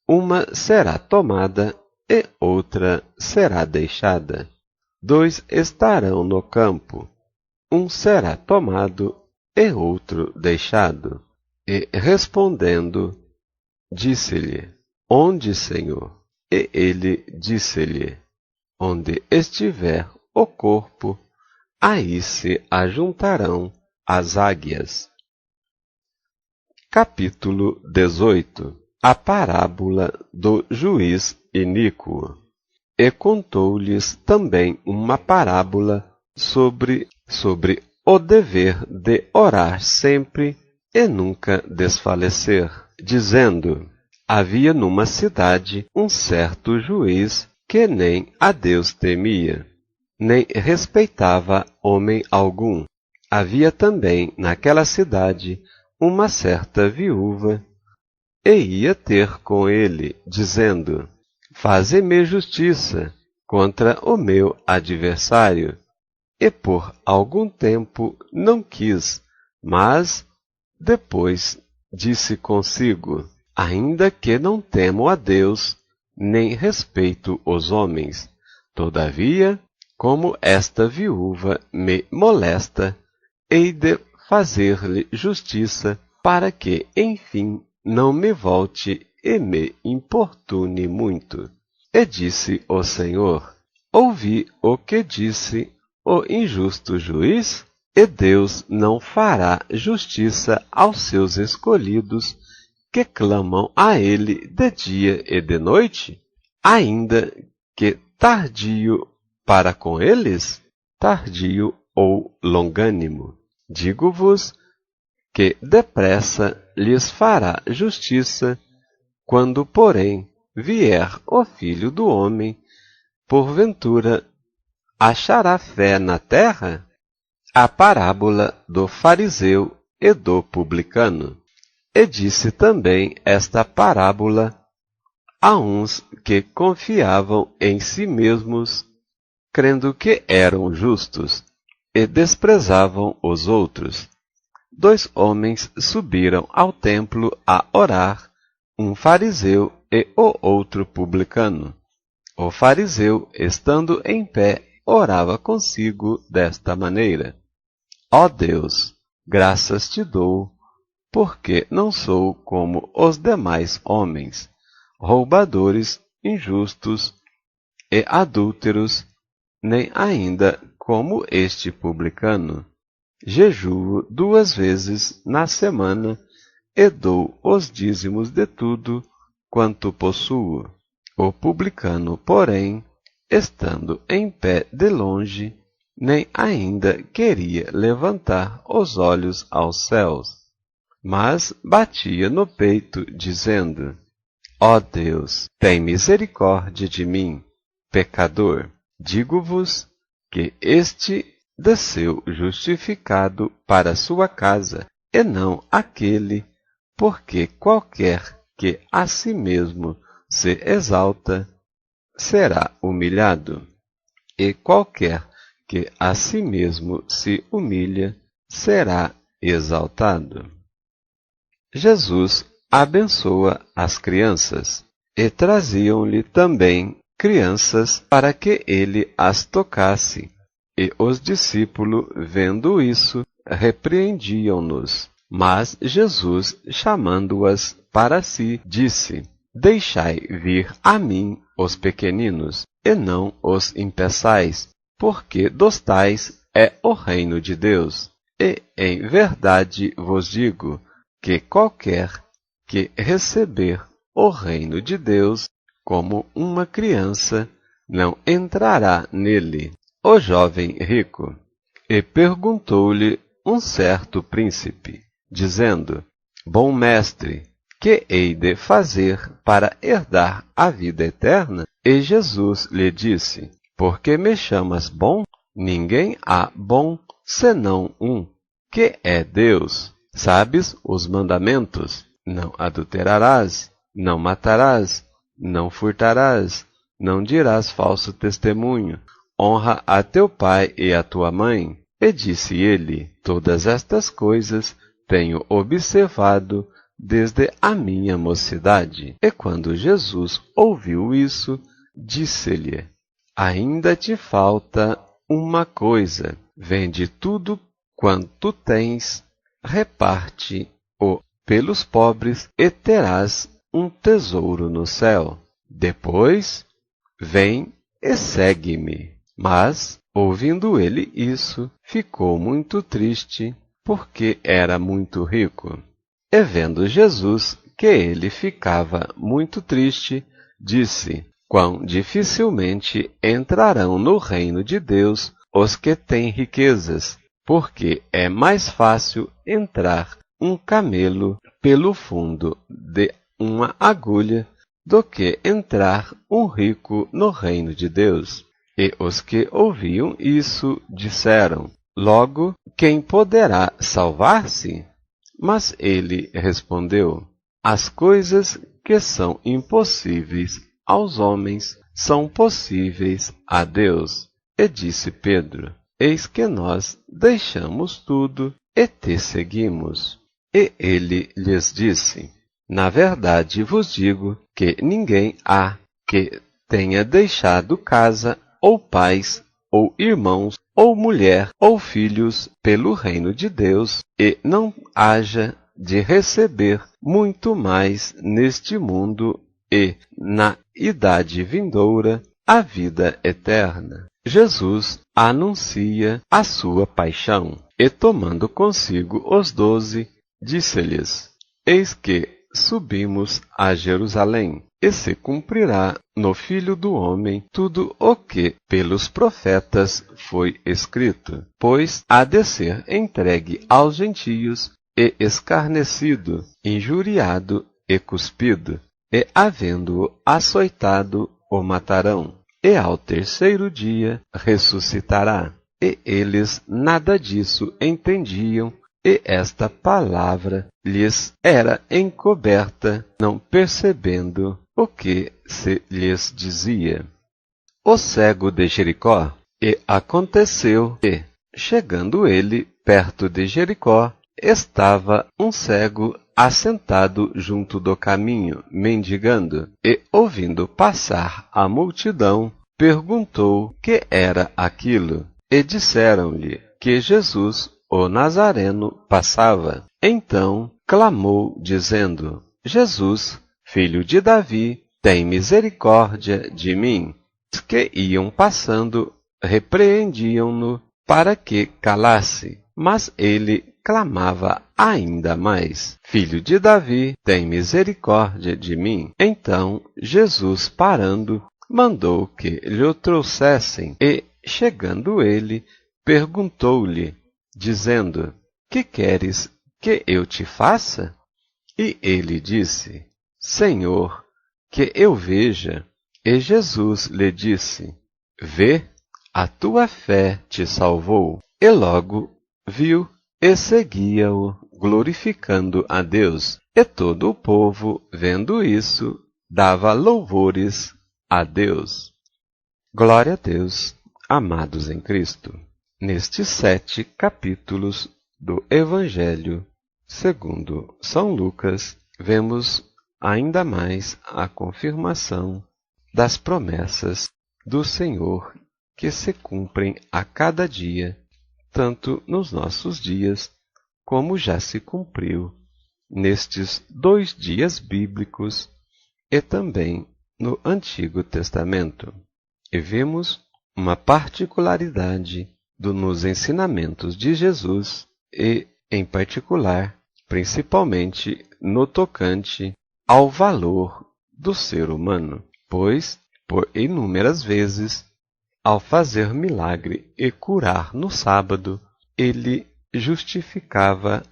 uma será tomada e outra será deixada. 2 estarão no campo, um será tomado e outro deixado. E respondendo, disse-lhe: Onde, Senhor? E ele disse-lhe: Onde estiver o corpo, aí se ajuntarão as águias. Capítulo 18. A parábola do juiz iníquo. E contou-lhes também uma parábola sobre o dever de orar sempre e nunca desfalecer, dizendo: Havia numa cidade um certo juiz que nem a Deus temia, nem respeitava homem algum. Havia também naquela cidade uma certa viúva e ia ter com ele, dizendo: Faze-me justiça contra o meu adversário. E por algum tempo não quis, mas depois disse consigo: Ainda que não temo a Deus, nem respeito os homens, todavia, como esta viúva me molesta, hei de fazer-lhe justiça, para que, enfim, não me volte e me importune muito. E disse o Senhor: Ouvi o que disse o injusto juiz? E Deus não fará justiça aos seus escolhidos, que clamam a ele de dia e de noite? Ainda que tardio para com eles? Tardio ou longânimo? Digo-vos que depressa lhes fará justiça. Quando, porém, vier o Filho do Homem, porventura achará fé na terra? A parábola do fariseu e do publicano. E disse também esta parábola a uns que confiavam em si mesmos, crendo que eram justos, e desprezavam os outros. 2 homens subiram ao templo a orar, um fariseu e o outro publicano. O fariseu, estando em pé, orava consigo desta maneira: Ó Deus, graças te dou, porque não sou como os demais homens, roubadores, injustos e adúlteros, nem ainda como este publicano. Jejuo 2 vezes na semana e dou os dízimos de tudo quanto possuo. O publicano, porém, estando em pé de longe, nem ainda queria levantar os olhos aos céus, mas batia no peito, dizendo: Ó Deus, tem misericórdia de mim, pecador. Digo-vos que este desceu justificado para sua casa, e não aquele, porque qualquer que a si mesmo se exalta será humilhado, e qualquer que a si mesmo se humilha será exaltado. Jesus abençoa as crianças, e traziam-lhe também crianças para que ele as tocasse. E os discípulos, vendo isso, repreendiam-nos. Mas Jesus, chamando-as para si, disse: Deixai vir a mim os pequeninos, e não os impeçais, porque dos tais é o reino de Deus. E em verdade vos digo que qualquer que receber o reino de Deus como uma criança não entrará nele. O jovem rico. E perguntou-lhe um certo príncipe, dizendo: Bom mestre, que hei de fazer para herdar a vida eterna? E Jesus lhe disse: Por que me chamas bom? Ninguém há bom senão um, que é Deus. Sabes os mandamentos? Não adulterarás, não matarás, não furtarás, não dirás falso testemunho, honra a teu pai e a tua mãe. E disse ele: Todas estas coisas tenho observado desde a minha mocidade. E quando Jesus ouviu isso, disse-lhe: Ainda te falta uma coisa. Vende tudo quanto tens, reparte-o pelos pobres e terás um tesouro no céu. Depois, vem e segue-me. Mas, ouvindo ele isso, ficou muito triste, porque era muito rico. E vendo Jesus que ele ficava muito triste, disse: Quão dificilmente entrarão no reino de Deus os que têm riquezas, porque é mais fácil entrar um camelo pelo fundo de uma agulha do que entrar um rico no reino de Deus. E os que ouviam isso disseram: Logo, quem poderá salvar-se? Mas ele respondeu: as coisas que são impossíveis aos homens são possíveis a Deus. E disse Pedro: Eis que nós deixamos tudo e te seguimos. E ele lhes disse: Na verdade vos digo que ninguém há que tenha deixado casa, ou pais, ou irmãos, ou mulher, ou filhos, pelo reino de Deus, e não haja de receber muito mais neste mundo e, na idade vindoura, a vida eterna. Jesus anuncia a sua paixão, e tomando consigo os 12, disse-lhes: Eis que subimos a Jerusalém, e se cumprirá no Filho do Homem tudo o que pelos profetas foi escrito. Pois há de ser entregue aos gentios, e escarnecido, injuriado e cuspido, e havendo-o açoitado, o matarão. E ao terceiro dia ressuscitará. E eles nada disso entendiam, e esta palavra lhes era encoberta, não percebendo o que se lhes dizia. O cego de Jericó. E aconteceu que, chegando ele perto de Jericó, estava um cego assentado junto do caminho, mendigando, e, ouvindo passar a multidão, perguntou que era aquilo. E disseram-lhe que Jesus, o Nazareno, passava. Então clamou, dizendo: Jesus, filho de Davi, tem misericórdia de mim. Os que iam passando repreendiam-no para que calasse, mas ele clamava ainda mais: Filho de Davi, tem misericórdia de mim. Então Jesus, parando, mandou que lhe o trouxessem, e, chegando ele, perguntou-lhe, dizendo: Que queres que eu te faça? E ele disse: Senhor, que eu veja. E Jesus lhe disse: Vê, a tua fé te salvou. E logo viu e seguia-o, glorificando a Deus. E todo o povo, vendo isso, dava louvores a Deus. Glória a Deus, amados em Cristo. Nestes 7 capítulos do Evangelho segundo São Lucas, vemos ainda mais a confirmação das promessas do Senhor que se cumprem a cada dia, tanto nos nossos dias, como já se cumpriu nestes 2 dias bíblicos e também no Antigo Testamento. E vemos uma particularidade nos ensinamentos de Jesus e, em particular, principalmente no tocante ao valor do ser humano, pois, por inúmeras vezes, ao fazer milagre e curar no sábado, ele justificava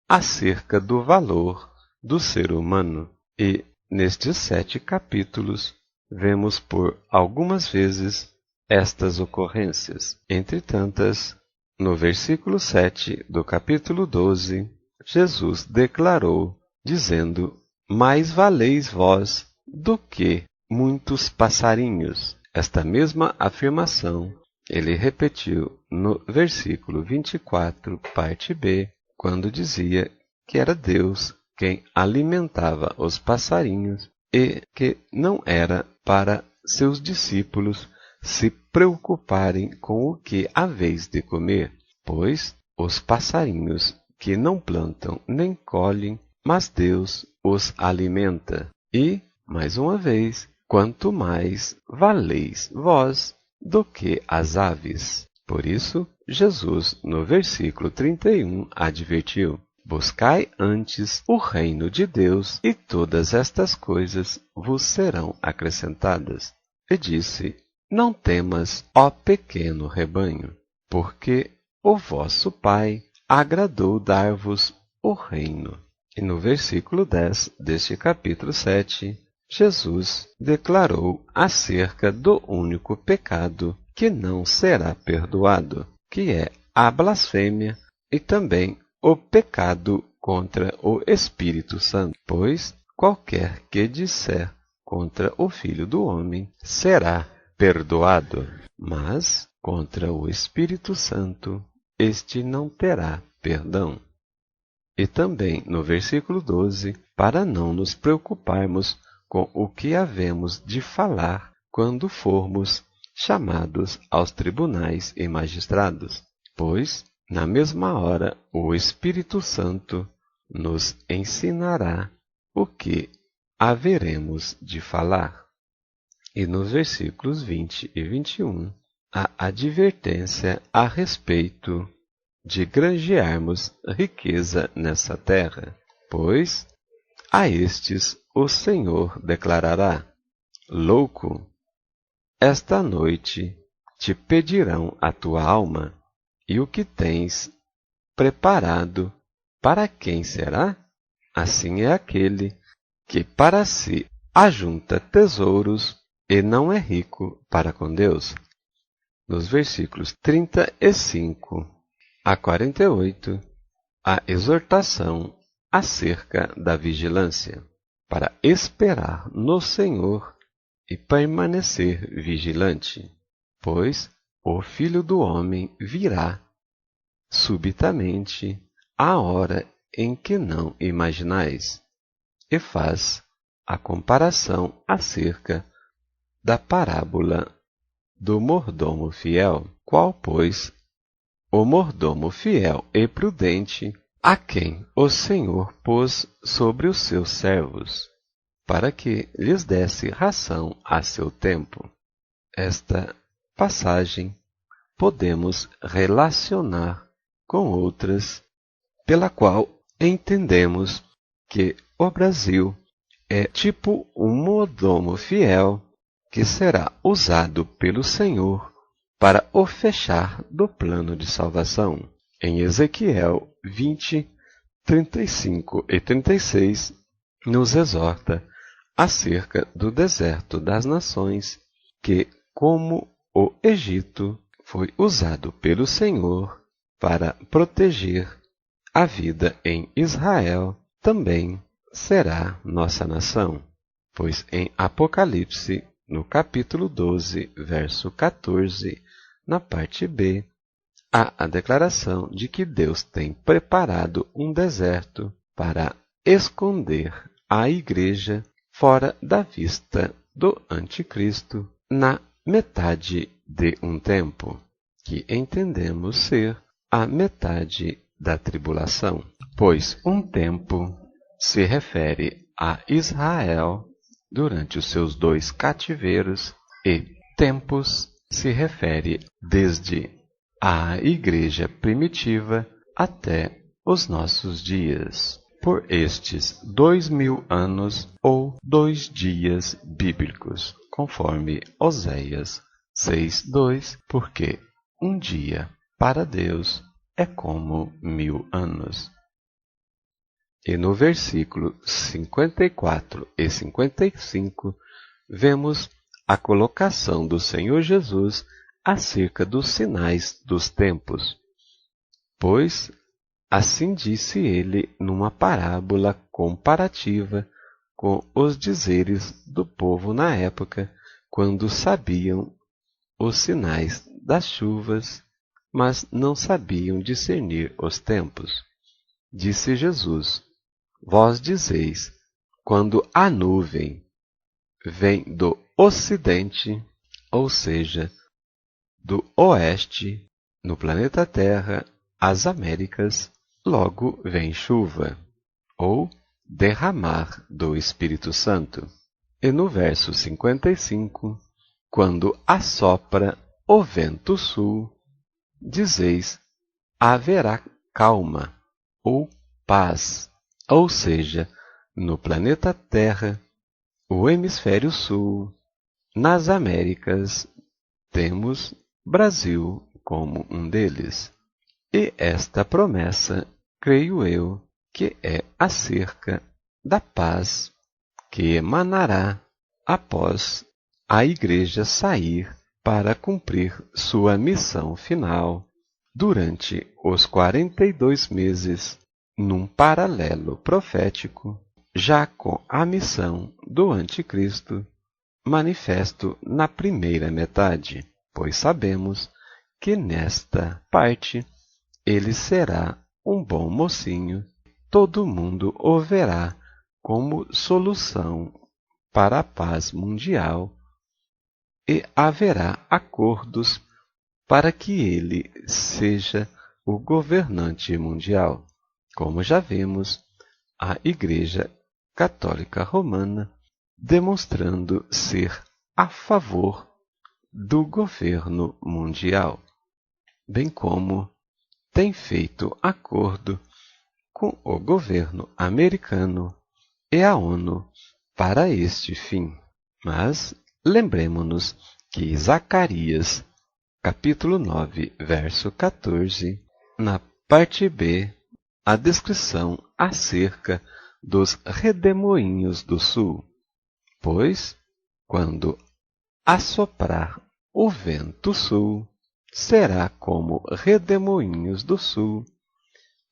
acerca do valor do ser humano. E, nestes 7 capítulos, vemos por algumas vezes estas ocorrências. Entre tantas, no versículo 7 do capítulo 12, Jesus declarou, dizendo: Mais valeis vós do que muitos passarinhos. Esta mesma afirmação ele repetiu no versículo 24, parte B, quando dizia que era Deus quem alimentava os passarinhos e que não era para seus discípulos se preocuparem com o que haveis de comer, pois os passarinhos que não plantam nem colhem, mas Deus os alimenta. E, mais uma vez, quanto mais valeis vós do que as aves. Por isso, Jesus, no versículo 31, advertiu: Buscai antes o reino de Deus, e todas estas coisas vos serão acrescentadas. E disse: Não temas, ó pequeno rebanho, porque o vosso Pai agradou dar-vos o reino. E no versículo 10 deste capítulo 7, Jesus declarou acerca do único pecado que não será perdoado, que é a blasfêmia e também o pecado contra o Espírito Santo, pois qualquer que disser contra o Filho do Homem será perdoado, mas contra o Espírito Santo este não terá perdão. E também no versículo 12, para não nos preocuparmos com o que havemos de falar quando formos chamados aos tribunais e magistrados, pois, na mesma hora, o Espírito Santo nos ensinará o que haveremos de falar. E nos versículos 20 e 21, a advertência a respeito de granjearmos riqueza nessa terra, pois a estes o Senhor declarará: louco, esta noite te pedirão a tua alma, e o que tens preparado, para quem será? Assim é aquele que para si ajunta tesouros e não é rico para com Deus. Nos versículos 35 a 48, a exortação acerca da vigilância, para esperar no Senhor e permanecer vigilante, pois o Filho do Homem virá subitamente à hora em que não imaginais, e faz a comparação acerca da parábola do mordomo fiel, qual, pois, o mordomo fiel e prudente, a quem o Senhor pôs sobre os seus servos, para que lhes desse ração a seu tempo. Esta passagem podemos relacionar com outras, pela qual entendemos que o Brasil é tipo um mordomo fiel que será usado pelo Senhor para o fechar do plano de salvação. Em Ezequiel 20, 35 e 36, nos exorta acerca do deserto das nações, que, como o Egito, foi usado pelo Senhor para proteger a vida em Israel, também será nossa nação. Pois em Apocalipse, no capítulo 12, verso 14, na parte B, há a declaração de que Deus tem preparado um deserto para esconder a igreja fora da vista do anticristo na metade de um tempo, que entendemos ser a metade da tribulação, pois um tempo se refere a Israel durante os seus 2 cativeiros e tempos se refere desde a igreja primitiva até os nossos dias, por estes 2000 anos ou 2 dias bíblicos, conforme Oséias 6:2, porque um dia para Deus é como 1000 anos. E no versículo 54 e 55, vemos a colocação do Senhor Jesus acerca dos sinais dos tempos. Pois assim disse ele numa parábola comparativa com os dizeres do povo na época, quando sabiam os sinais das chuvas, mas não sabiam discernir os tempos. Disse Jesus: vós dizeis, quando a nuvem vem do ocidente, ou seja, do oeste, no planeta Terra, as Américas, logo vem chuva, ou derramar do Espírito Santo. E no verso 55, quando assopra o vento sul, dizeis, haverá calma, ou paz. Ou seja, no planeta Terra, o hemisfério sul, nas Américas, temos Brasil como um deles. E esta promessa, creio eu, que é acerca da paz que emanará após a Igreja sair para cumprir sua missão final durante os 42 meses, num paralelo profético, já com a missão do Anticristo manifesto na primeira metade, pois sabemos que nesta parte ele será um bom mocinho, todo mundo o verá como solução para a paz mundial e haverá acordos para que ele seja o governante mundial. Como já vimos, a Igreja Católica Romana demonstrando ser a favor do governo mundial, bem como tem feito acordo com o governo americano e a ONU para este fim. Mas lembremos-nos que Zacarias, capítulo 9, verso 14, na parte B, a descrição acerca dos redemoinhos do sul. Pois, quando assoprar o vento sul, será como redemoinhos do sul,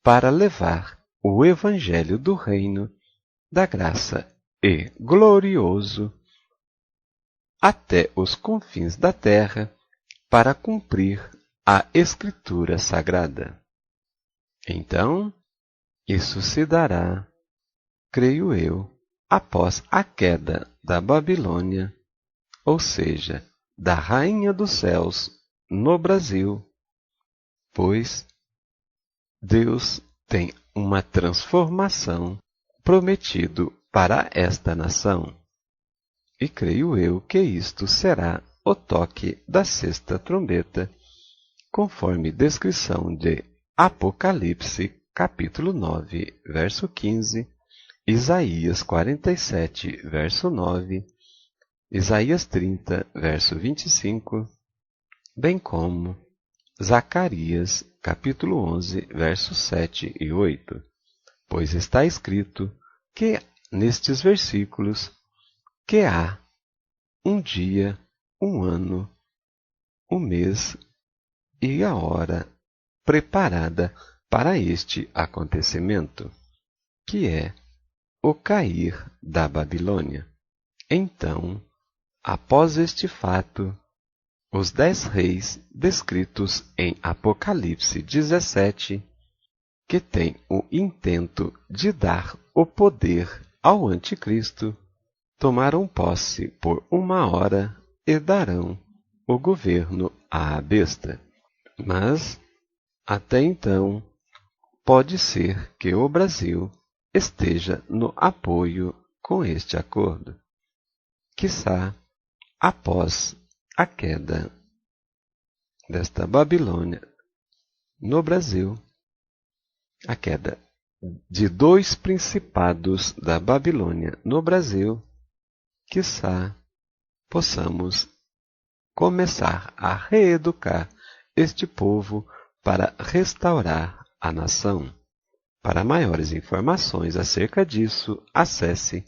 para levar o evangelho do reino, da graça e glorioso, até os confins da terra, para cumprir a Escritura Sagrada. Então, isso se dará, creio eu, após a queda da Babilônia, ou seja, da Rainha dos Céus no Brasil, pois Deus tem uma transformação prometido para esta nação. E creio eu que isto será o toque da sexta trombeta, conforme descrição de Apocalipse, capítulo 9, verso 15, Isaías 47, verso 9, Isaías 30, verso 25, bem como Zacarias, capítulo 11, versos 7 e 8, pois está escrito que nestes versículos que há um dia, um ano, um mês e a hora preparada para este acontecimento, que é o cair da Babilônia. Então, após este fato, os 10 reis descritos em Apocalipse 17, que têm o intento de dar o poder ao Anticristo, tomaram posse por 1 hora e darão o governo à besta. Mas, até então, pode ser que o Brasil esteja no apoio com este acordo. Quiçá, após a queda desta Babilônia no Brasil, a queda de 2 principados da Babilônia no Brasil, quiçá possamos começar a reeducar este povo para restaurar a nação. Para maiores informações acerca disso, acesse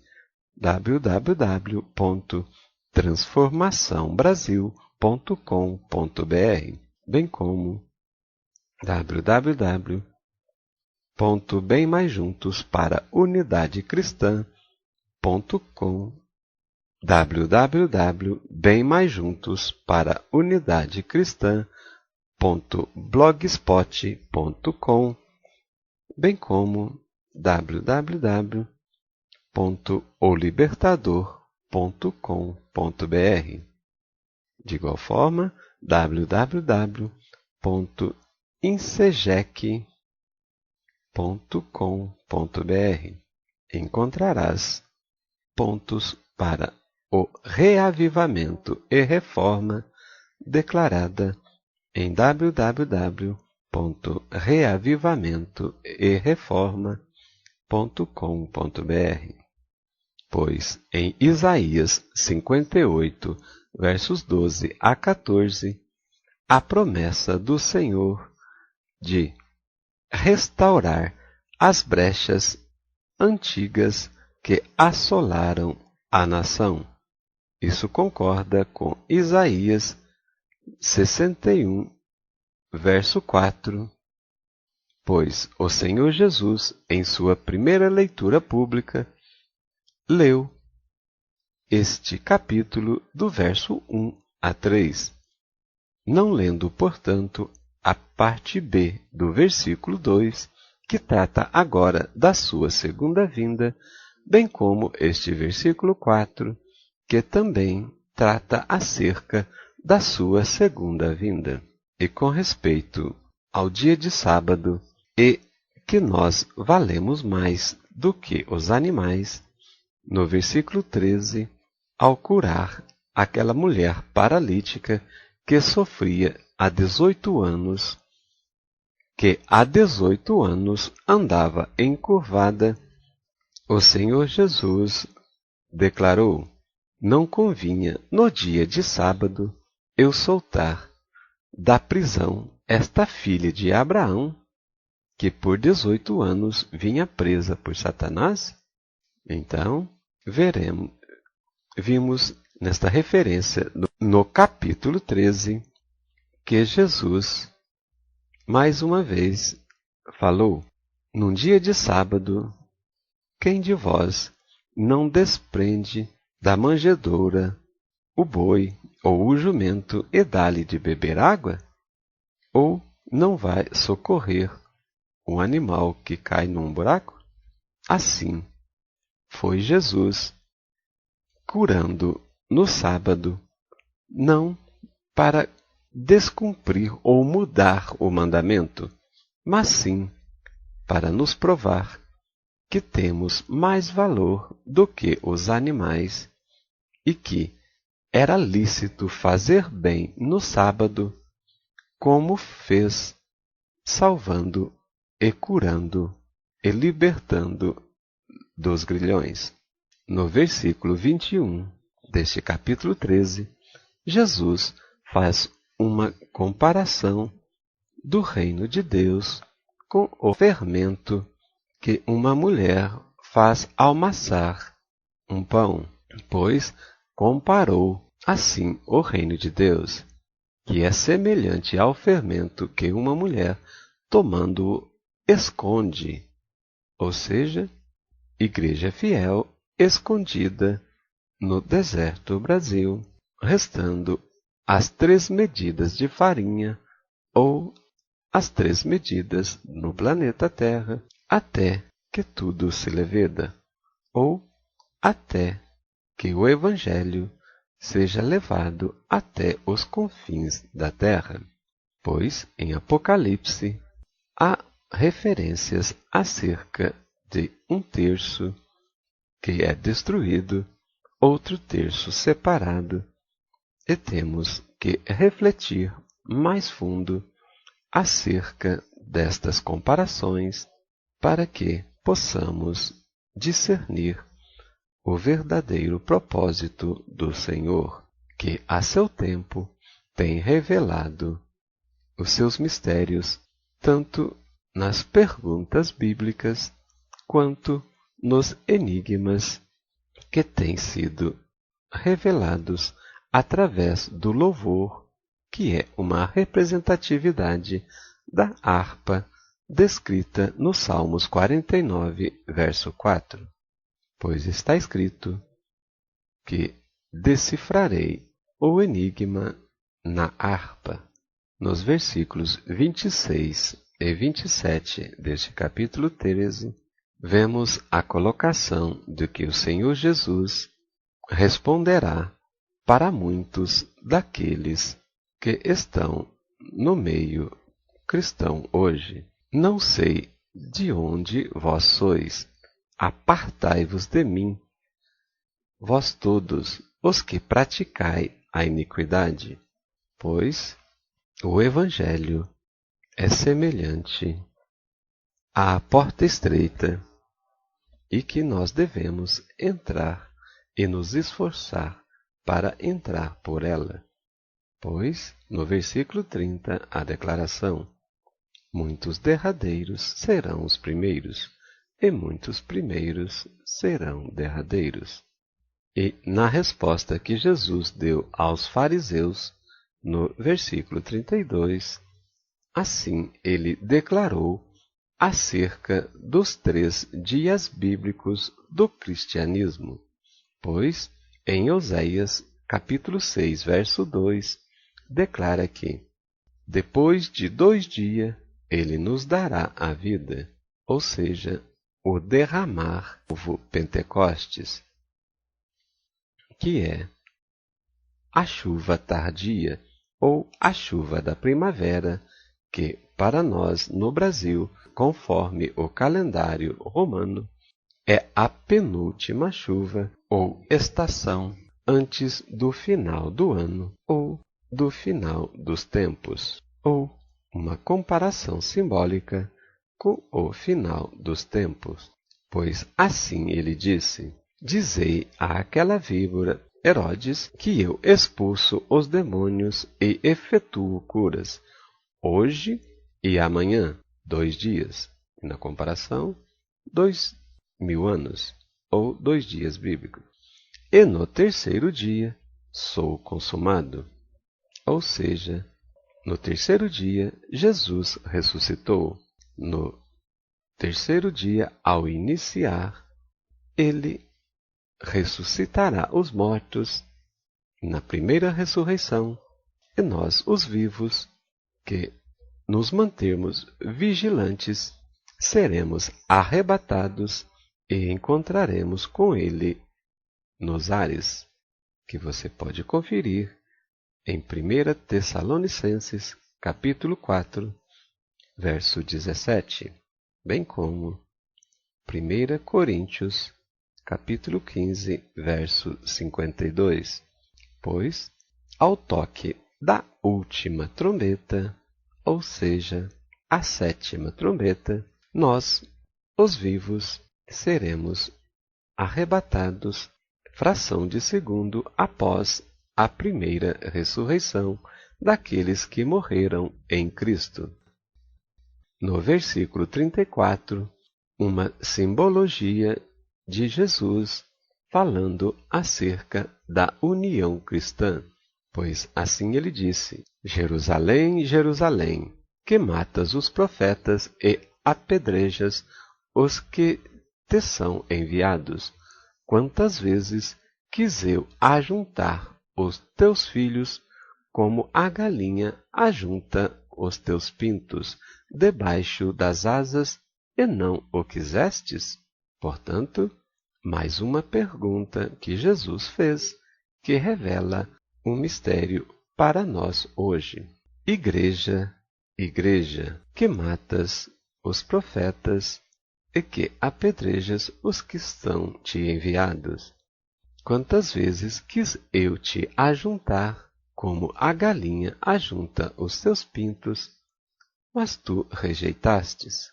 www.transformaçãobrasil.com.br, bem como www.bemmaisjuntosparaunidadecristã.com, www.bemmaisjuntosparaunidadecristã.blogspot.com, bem como www.olibertador.com.br. De igual forma, www.insegec.com.br. Encontrarás pontos para o reavivamento e reforma declarada em www.reavivamentoereforma.com.br, pois em Isaías 58, versos 12 a 14, a promessa do Senhor de restaurar as brechas antigas que assolaram a nação. Isso concorda com Isaías 61, verso 4, pois o Senhor Jesus, em sua primeira leitura pública, leu este capítulo do verso 1 a 3, não lendo, portanto, a parte B do versículo 2, que trata agora da sua segunda vinda, bem como este versículo 4, que também trata acerca da sua segunda vinda. E com respeito ao dia de sábado, e que nós valemos mais do que os animais, no versículo 13, ao curar aquela mulher paralítica que sofria há 18 anos, que há 18 anos andava encurvada, o Senhor Jesus declarou: não convinha, no dia de sábado, eu soltar da prisão esta filha de Abraão, que por 18 anos vinha presa por Satanás? Então, vimos nesta referência no capítulo 13 que Jesus, mais uma vez, falou: num dia de sábado, quem de vós não desprende da manjedoura o boi ou o jumento e dá-lhe de beber água? Ou não vai socorrer um animal que cai num buraco? Assim foi Jesus curando no sábado, não para descumprir ou mudar o mandamento, mas sim para nos provar que temos mais valor do que os animais e que era lícito fazer bem no sábado, como fez, salvando e curando e libertando dos grilhões. No versículo 21 deste capítulo 13, Jesus faz uma comparação do reino de Deus com o fermento que uma mulher faz amassar um pão, pois comparou assim o reino de Deus, que é semelhante ao fermento que uma mulher, tomando-o, esconde, ou seja, igreja fiel escondida no deserto do Brasil, restando as 3 medidas de farinha ou as 3 medidas no planeta Terra, até que tudo se leveda, ou até que o Evangelho seja levado até os confins da terra, pois em Apocalipse há referências acerca de 1/3 que é destruído, outro terço separado, e temos que refletir mais fundo acerca destas comparações para que possamos discernir o verdadeiro propósito do Senhor, que a seu tempo tem revelado os seus mistérios tanto nas perguntas bíblicas quanto nos enigmas que têm sido revelados através do louvor, que é uma representatividade da harpa descrita no Salmos 49, verso 4. Pois está escrito que decifrarei o enigma na harpa. Nos versículos 26 e 27 deste capítulo 13, vemos a colocação de que o Senhor Jesus responderá para muitos daqueles que estão no meio cristão hoje. Não sei de onde vós sois, apartai-vos de mim, vós todos os que praticai a iniquidade, pois o Evangelho é semelhante à porta estreita e que nós devemos entrar e nos esforçar para entrar por ela. Pois, no versículo 30, a declaração: muitos derradeiros serão os primeiros, e muitos primeiros serão derradeiros. E na resposta que Jesus deu aos fariseus, no versículo 32, assim ele declarou acerca dos 3 dias bíblicos do cristianismo, pois em Oséias, capítulo 6, verso 2, declara que depois de 2 dias ele nos dará a vida, ou seja, o derramar do Pentecostes, que é a chuva tardia ou a chuva da primavera, que para nós no Brasil, conforme o calendário romano, é a penúltima chuva ou estação antes do final do ano ou do final dos tempos, ou uma comparação simbólica com o final dos tempos. Pois assim ele disse: dizei àquela víbora Herodes que eu expulso os demônios e efetuo curas, hoje e amanhã, 2 dias. E na comparação, 2000 anos, ou 2 dias bíblicos. E no 3º dia sou consumado. Ou seja, no 3º dia Jesus ressuscitou. No 3º dia, ao iniciar, ele ressuscitará os mortos na primeira ressurreição, e nós, os vivos, que nos mantermos vigilantes, seremos arrebatados e encontraremos com ele nos ares, que você pode conferir em 1 Tessalonicenses, capítulo 4, verso 17, bem como 1 Coríntios, capítulo 15, verso 52. Pois, ao toque da última trombeta, ou seja, a 7ª trombeta, nós, os vivos, seremos arrebatados fração de segundo após a primeira ressurreição daqueles que morreram em Cristo. No versículo 34, uma simbologia de Jesus falando acerca da união cristã, pois assim ele disse: Jerusalém, Jerusalém, que matas os profetas e apedrejas os que te são enviados. Quantas vezes quis eu ajuntar os teus filhos, como a galinha ajunta os teus pintos debaixo das asas, e não o quisestes? Portanto, mais uma pergunta que Jesus fez, que revela um mistério para nós hoje. Igreja, igreja, que matas os profetas e que apedrejas os que são te enviados. Quantas vezes quis eu te ajuntar, como a galinha ajunta os seus pintos, mas tu rejeitastes?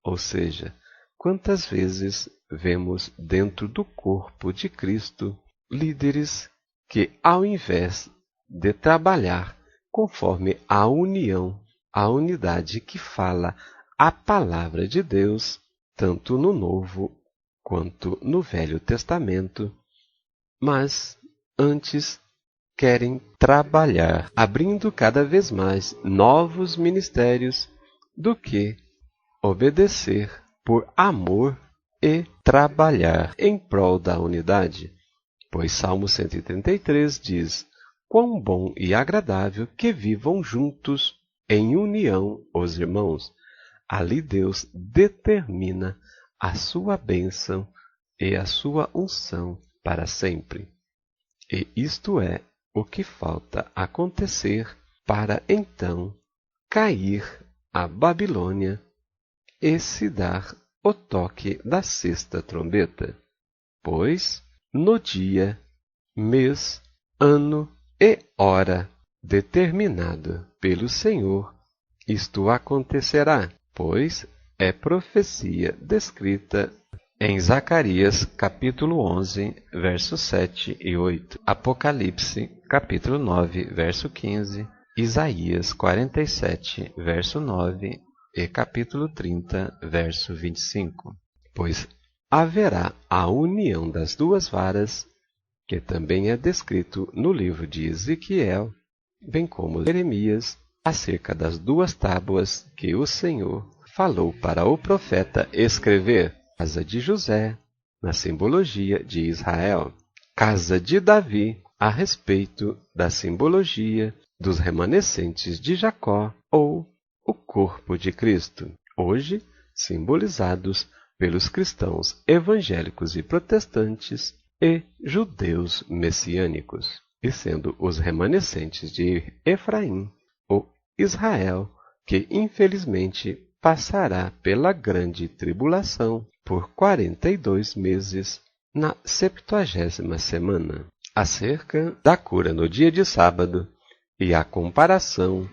Ou seja, quantas vezes vemos dentro do corpo de Cristo líderes que, ao invés de trabalhar conforme a união, a unidade que fala a palavra de Deus, tanto no Novo quanto no Velho Testamento, mas antes querem trabalhar, abrindo cada vez mais novos ministérios, do que obedecer por amor e trabalhar em prol da unidade. Pois Salmo 133 diz: quão bom e agradável que vivam juntos em união os irmãos. Ali Deus determina a sua bênção e a sua unção para sempre. E isto é o que falta acontecer para então cair a Babilônia e se dar o toque da 6ª trombeta. Pois no dia, mês, ano e hora determinado pelo Senhor, isto acontecerá, pois é profecia descrita em Zacarias, capítulo 11, versos 7 e 8, Apocalipse, capítulo 9, verso 15, Isaías 47, verso 9 e capítulo 30, verso 25. Pois haverá a união das 2 varas, que também é descrito no livro de Ezequiel, bem como Jeremias, acerca das 2 tábuas que o Senhor falou para o profeta escrever: casa de José, na simbologia de Israel; casa de Davi, a respeito da simbologia dos remanescentes de Jacó, ou o corpo de Cristo, hoje simbolizados pelos cristãos evangélicos e protestantes e judeus messiânicos, e sendo os remanescentes de Efraim, o Israel, que infelizmente passará pela grande tribulação por 42 meses na 70ª semana. Acerca da cura no dia de sábado e a comparação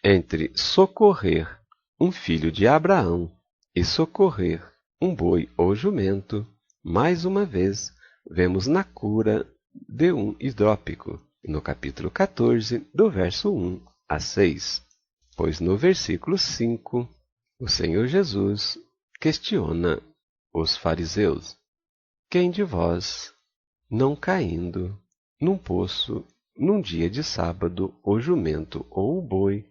entre socorrer um filho de Abraão e socorrer um boi ou jumento, mais uma vez vemos na cura de um hidrópico, no capítulo 14, do verso 1 a 6. Pois no versículo 5, o Senhor Jesus questiona os fariseus: quem de vós, não caindo num poço, num dia de sábado, o jumento ou o boi,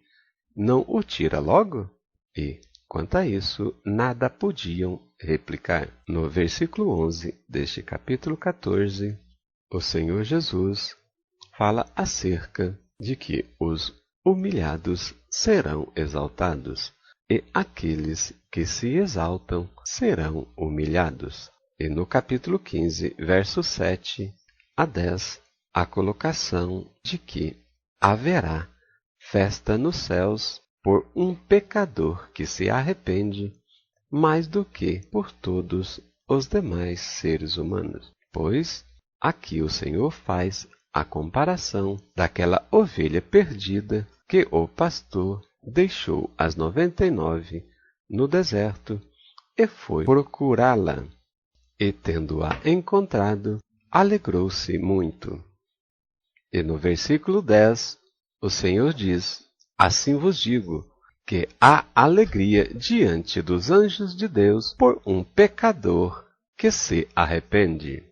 não o tira logo? E, quanto a isso, nada podiam replicar. No versículo 11 deste capítulo 14, o Senhor Jesus fala acerca de que os humilhados serão exaltados, e aqueles que se exaltam serão humilhados. E no capítulo 15, verso 7 a 10, a colocação de que haverá festa nos céus por um pecador que se arrepende, mais do que por todos os demais seres humanos. Pois aqui o Senhor faz a comparação daquela ovelha perdida que o pastor deixou as 99 no deserto e foi procurá-la, e tendo-a encontrado, alegrou-se muito. E no versículo 10, o Senhor diz: assim vos digo, que há alegria diante dos anjos de Deus por um pecador que se arrepende.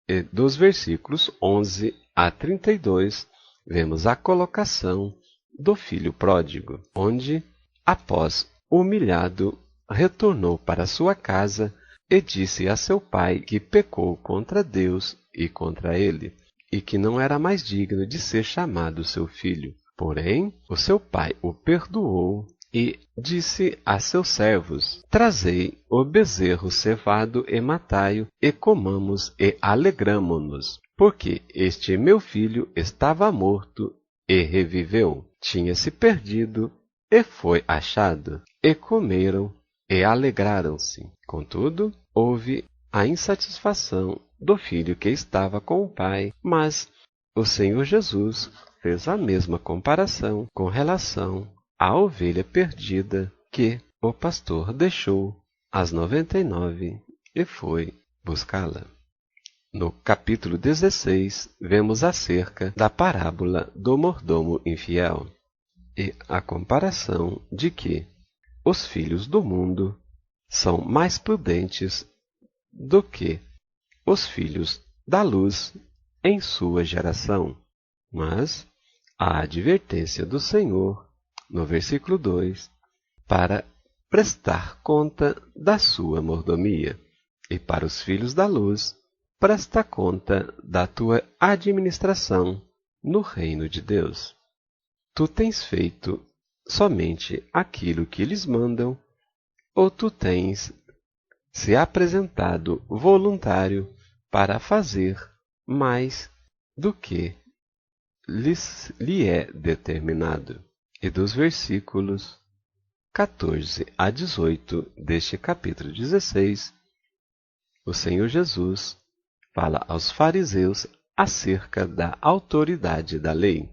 E dos versículos 11 a 32, vemos a colocação do filho pródigo, onde, após humilhado, retornou para sua casa e disse a seu pai que pecou contra Deus e contra ele, e que não era mais digno de ser chamado seu filho. Porém, o seu pai o perdoou e disse a seus servos: trazei o bezerro cevado e matai-o, e comamos e alegramo-nos, porque este meu filho estava morto e reviveu, tinha-se perdido e foi achado. E comeram e alegraram-se. Contudo, houve a insatisfação do filho que estava com o pai, mas o Senhor Jesus fez a mesma comparação com relação à ovelha perdida que o pastor deixou as 99 e foi buscá-la. No capítulo 16, vemos acerca da parábola do mordomo infiel e a comparação de que os filhos do mundo são mais prudentes do que os filhos da luz em sua geração. Mas a advertência do Senhor, no versículo 2, para prestar conta da sua mordomia, e para os filhos da luz, presta conta da tua administração no reino de Deus. Tu tens feito somente aquilo que lhes mandam, ou tu tens se apresentado voluntário para fazer mais do que lhe é determinado. E dos versículos 14 a 18 deste capítulo 16, o Senhor Jesus fala aos fariseus acerca da autoridade da lei.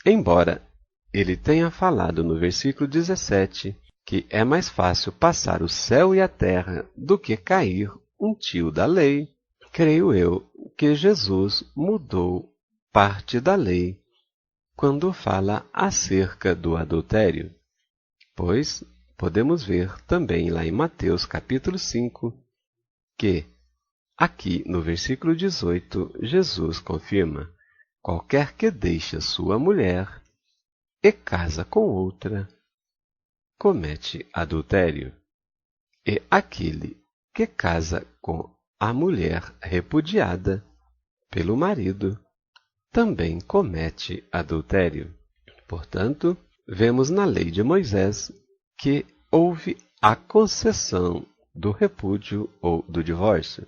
Embora ele tenha falado no versículo 17 que é mais fácil passar o céu e a terra do que cair um tio da lei, creio eu que Jesus mudou parte da lei quando fala acerca do adultério, pois podemos ver também lá em Mateus capítulo 5 que, aqui no versículo 18, Jesus confirma: qualquer que deixa sua mulher e casa com outra, comete adultério. E aquele que casa com a mulher repudiada pelo marido também comete adultério. Portanto, vemos na lei de Moisés que houve a concessão do repúdio ou do divórcio,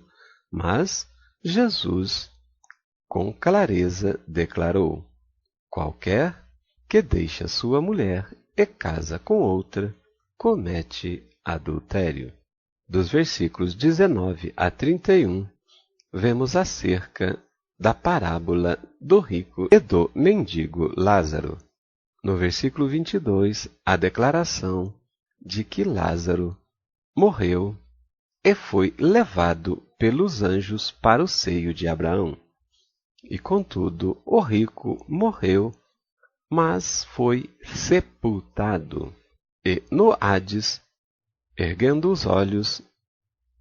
mas Jesus com clareza declarou: qualquer que deixa sua mulher e casa com outra comete adultério. Dos versículos 19 a 31, vemos acerca da parábola do rico e do mendigo Lázaro. No versículo 22, a declaração de que Lázaro morreu e foi levado pelos anjos para o seio de Abraão. E contudo, o rico morreu, mas foi sepultado. E no Hades, erguendo os olhos,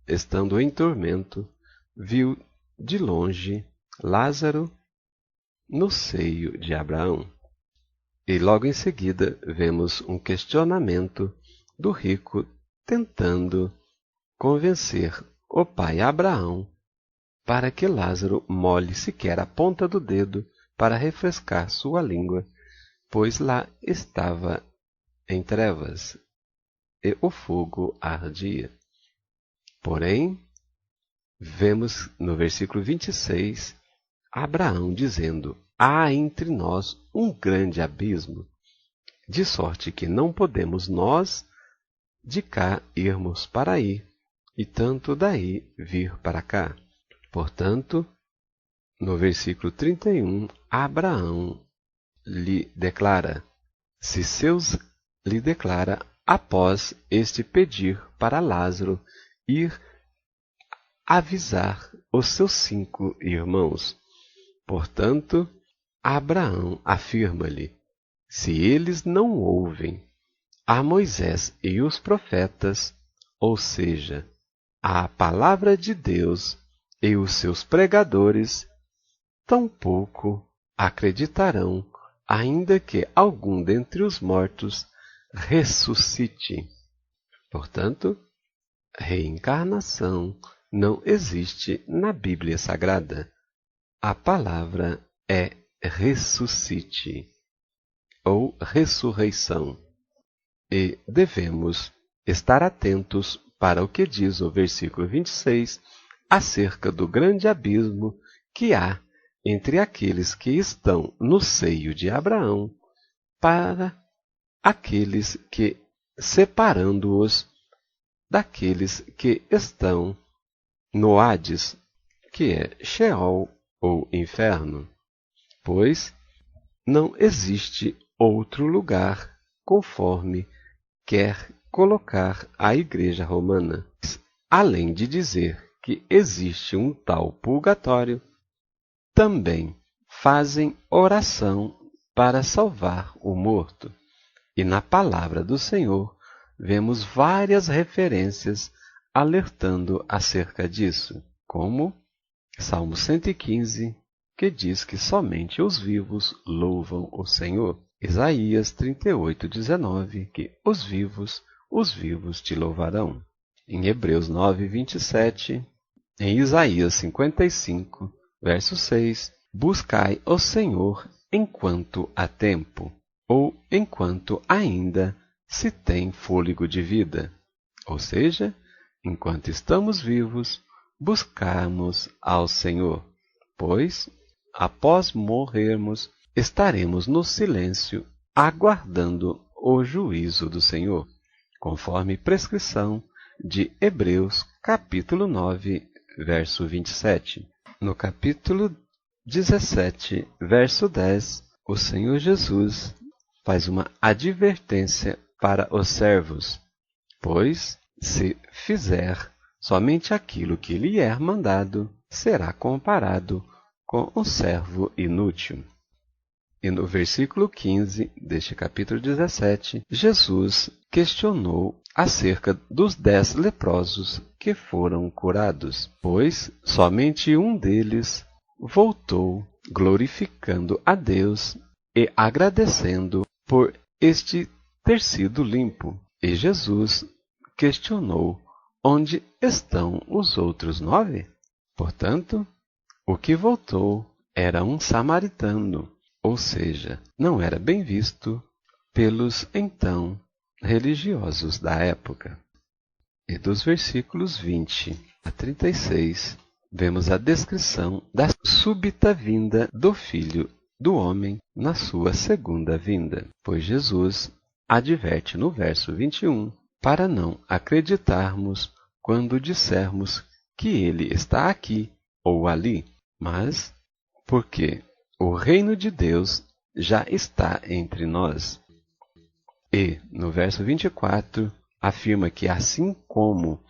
estando em tormento, viu de longe Lázaro no seio de Abraão. E logo em seguida vemos um questionamento do rico tentando convencer o pai Abraão para que Lázaro molhe sequer a ponta do dedo para refrescar sua língua, pois lá estava em trevas e o fogo ardia. Porém, vemos no versículo 26 Abraão dizendo: há entre nós um grande abismo, de sorte que não podemos nós de cá irmos para aí, e tanto daí vir para cá. Portanto, no versículo 31, Abraão lhe declara, lhe declara após este pedir para Lázaro ir avisar os seus 5 irmãos. Portanto, Abraão afirma-lhe: se eles não ouvem a Moisés e os profetas, ou seja, a palavra de Deus e os seus pregadores, tampouco acreditarão, ainda que algum dentre os mortos ressuscite. Portanto, reencarnação não existe na Bíblia Sagrada. A palavra é ressuscite, ou ressurreição. E devemos estar atentos para o que diz o versículo 26 acerca do grande abismo que há entre aqueles que estão no seio de Abraão para aqueles que, separando-os daqueles que estão no Hades, que é Sheol ou inferno, pois não existe outro lugar conforme quer colocar a Igreja Romana. Além de dizer que existe um tal purgatório, também fazem oração para salvar o morto. E na palavra do Senhor vemos várias referências alertando acerca disso, como Salmo 115, que diz que somente os vivos louvam o Senhor. Isaías 38:19, que os vivos te louvarão. Em Hebreus 9:27, em Isaías 55, verso 6, buscai o Senhor enquanto há tempo, ou enquanto ainda se tem fôlego de vida. Ou seja, enquanto estamos vivos, buscamos ao Senhor, pois, após morrermos, estaremos no silêncio, aguardando o juízo do Senhor, conforme prescrição de Hebreus, capítulo 9, verso 27. No capítulo 17, verso 10, o Senhor Jesus faz uma advertência para os servos, pois, se fizer somente aquilo que lhe é mandado, será comparado com um servo inútil. E no versículo 15 deste capítulo 17, Jesus questionou acerca dos 10 leprosos que foram curados, pois somente um deles voltou glorificando a Deus e agradecendo por este ter sido limpo. E Jesus questionou: onde estão os outros 9? Portanto, o que voltou era um samaritano, ou seja, não era bem visto pelos então religiosos da época. E dos versículos 20 a 36, vemos a descrição da súbita vinda do Filho do Homem na sua segunda vinda, pois Jesus adverte no verso 21 para não acreditarmos quando dissermos que ele está aqui ou ali, mas porque o reino de Deus já está entre nós. E, no verso 24, afirma que assim como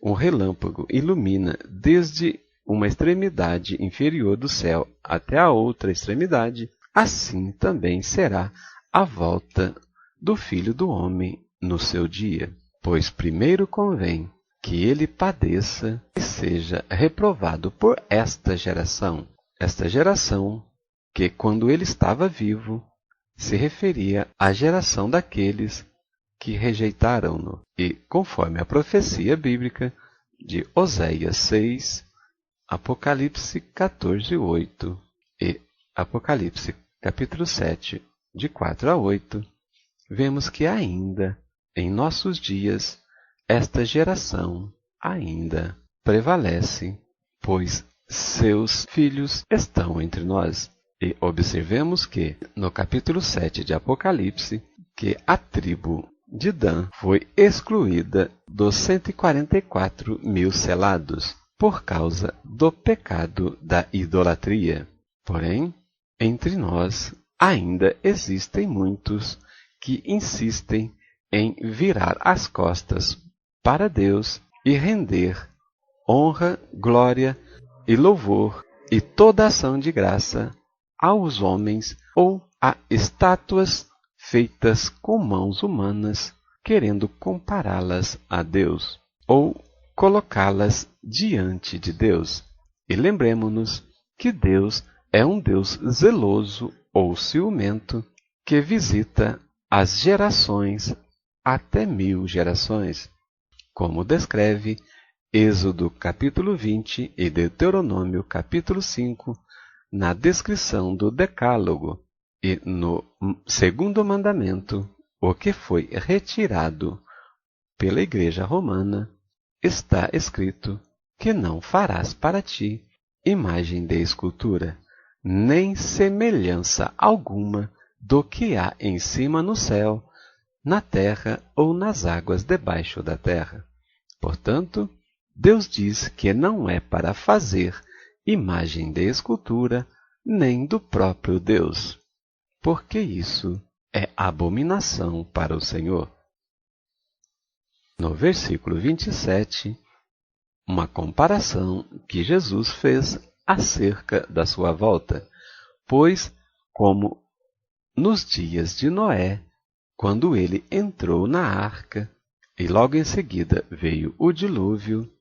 um relâmpago ilumina desde uma extremidade inferior do céu até a outra extremidade, assim também será a volta do Filho do Homem no seu dia. Pois primeiro convém que ele padeça e seja reprovado por esta geração que, quando ele estava vivo, se referia à geração daqueles que rejeitaram-no. E, conforme a profecia bíblica de Oséias 6, Apocalipse 14:8 e Apocalipse capítulo 7, de 4 a 8, vemos que ainda, em nossos dias, esta geração ainda prevalece, pois seus filhos estão entre nós. E observemos que, no capítulo 7 de Apocalipse, que a tribo de Dan foi excluída dos 144 mil selados por causa do pecado da idolatria. Porém, entre nós ainda existem muitos que insistem em virar as costas para Deus e render honra, glória e louvor e toda ação de graça aos homens ou a estátuas feitas com mãos humanas, querendo compará-las a Deus ou colocá-las diante de Deus. E lembremos-nos que Deus é um Deus zeloso ou ciumento que visita as gerações até 1000 gerações, como descreve Êxodo capítulo 20 e Deuteronômio capítulo 5, na descrição do Decálogo, e no segundo mandamento, o que foi retirado pela Igreja Romana, está escrito que não farás para ti imagem de escultura, nem semelhança alguma do que há em cima no céu, na terra ou nas águas debaixo da terra. Portanto, Deus diz que não é para fazer imagem de escultura nem do próprio Deus, porque isso é abominação para o Senhor. No versículo 27, uma comparação que Jesus fez acerca da sua volta, pois, como nos dias de Noé, quando ele entrou na arca e logo em seguida veio o dilúvio,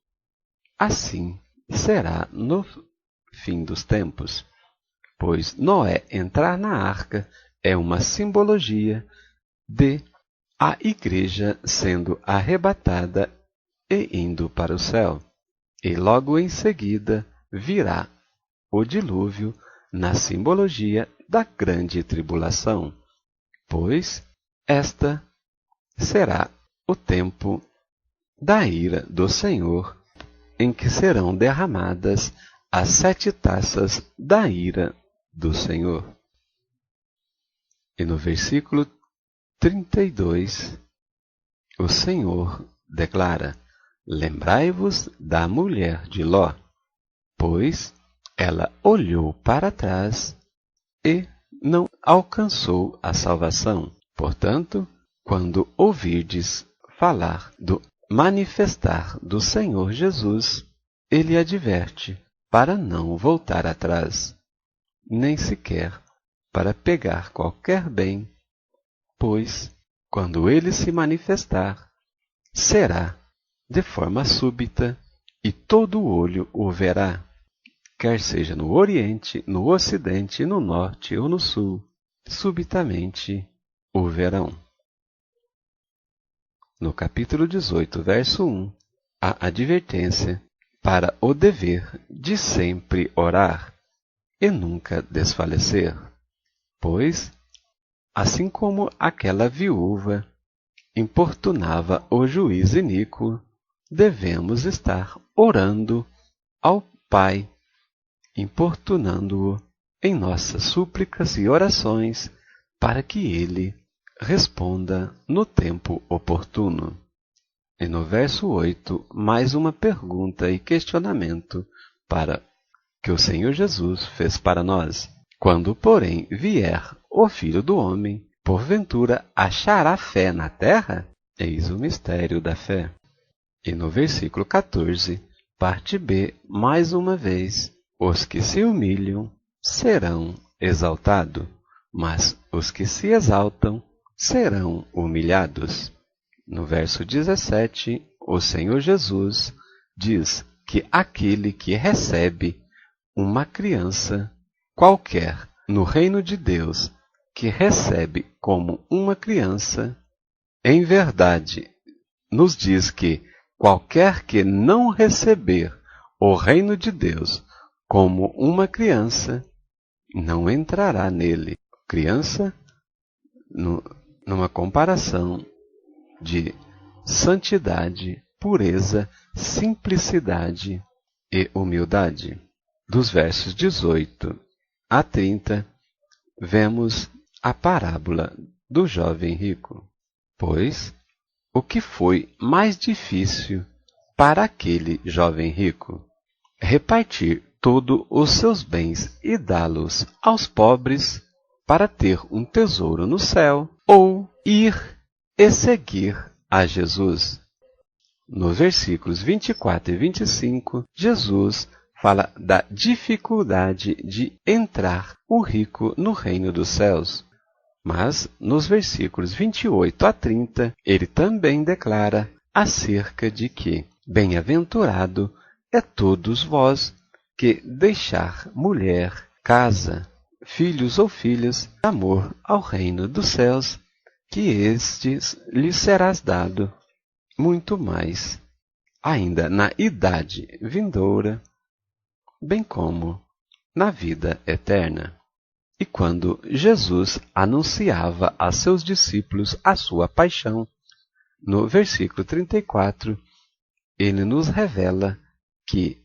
assim será no fim dos tempos, pois Noé entrar na arca é uma simbologia de a igreja sendo arrebatada e indo para o céu, e logo em seguida virá o dilúvio na simbologia da grande tribulação, pois esta será o tempo da ira do Senhor, em que serão derramadas as 7 taças da ira do Senhor. E no versículo 32, o Senhor declara: lembrai-vos da mulher de Ló, pois ela olhou para trás e não alcançou a salvação. Portanto, quando ouvirdes falar do manifestar do Senhor Jesus, ele adverte para não voltar atrás, nem sequer para pegar qualquer bem, pois, quando ele se manifestar, será de forma súbita e todo olho o verá, quer seja no Oriente, no Ocidente, no Norte ou no Sul, subitamente o verão. no capítulo 18, verso 1, a advertência para o dever de sempre orar e nunca desfalecer. Pois, assim como aquela viúva importunava o juiz iníquo, devemos estar orando ao Pai, importunando-o em nossas súplicas e orações, para que ele responda no tempo oportuno. E no verso 8, mais uma pergunta e questionamento para que o Senhor Jesus fez para nós. Quando, porém, vier o Filho do Homem, porventura achará fé na terra? Eis o mistério da fé. E no versículo 14, parte B, mais uma vez, os que se humilham serão exaltados, mas os que se exaltam serão humilhados. No verso 17, o Senhor Jesus diz que aquele que recebe uma criança qualquer no reino de Deus, que recebe como uma criança, em verdade, nos diz que qualquer que não receber o reino de Deus como uma criança, não entrará nele. Criança, numa comparação de santidade, pureza, simplicidade e humildade. Dos versos 18 a 30, vemos a parábola do jovem rico. Pois, o que foi mais difícil para aquele jovem rico? Repartir todos os seus bens e dá-los aos pobres para ter um tesouro no céu, ou ir e seguir a Jesus? Nos versículos 24 e 25, Jesus fala da dificuldade de entrar o rico no reino dos céus. Mas, nos versículos 28 a 30, ele também declara acerca de que bem-aventurado é todos vós que deixar mulher, casa, filhos ou filhas, amor ao reino dos céus, que estes lhes serás dado muito mais, ainda na idade vindoura, bem como na vida eterna. E quando Jesus anunciava a seus discípulos a sua paixão, no versículo 34, ele nos revela que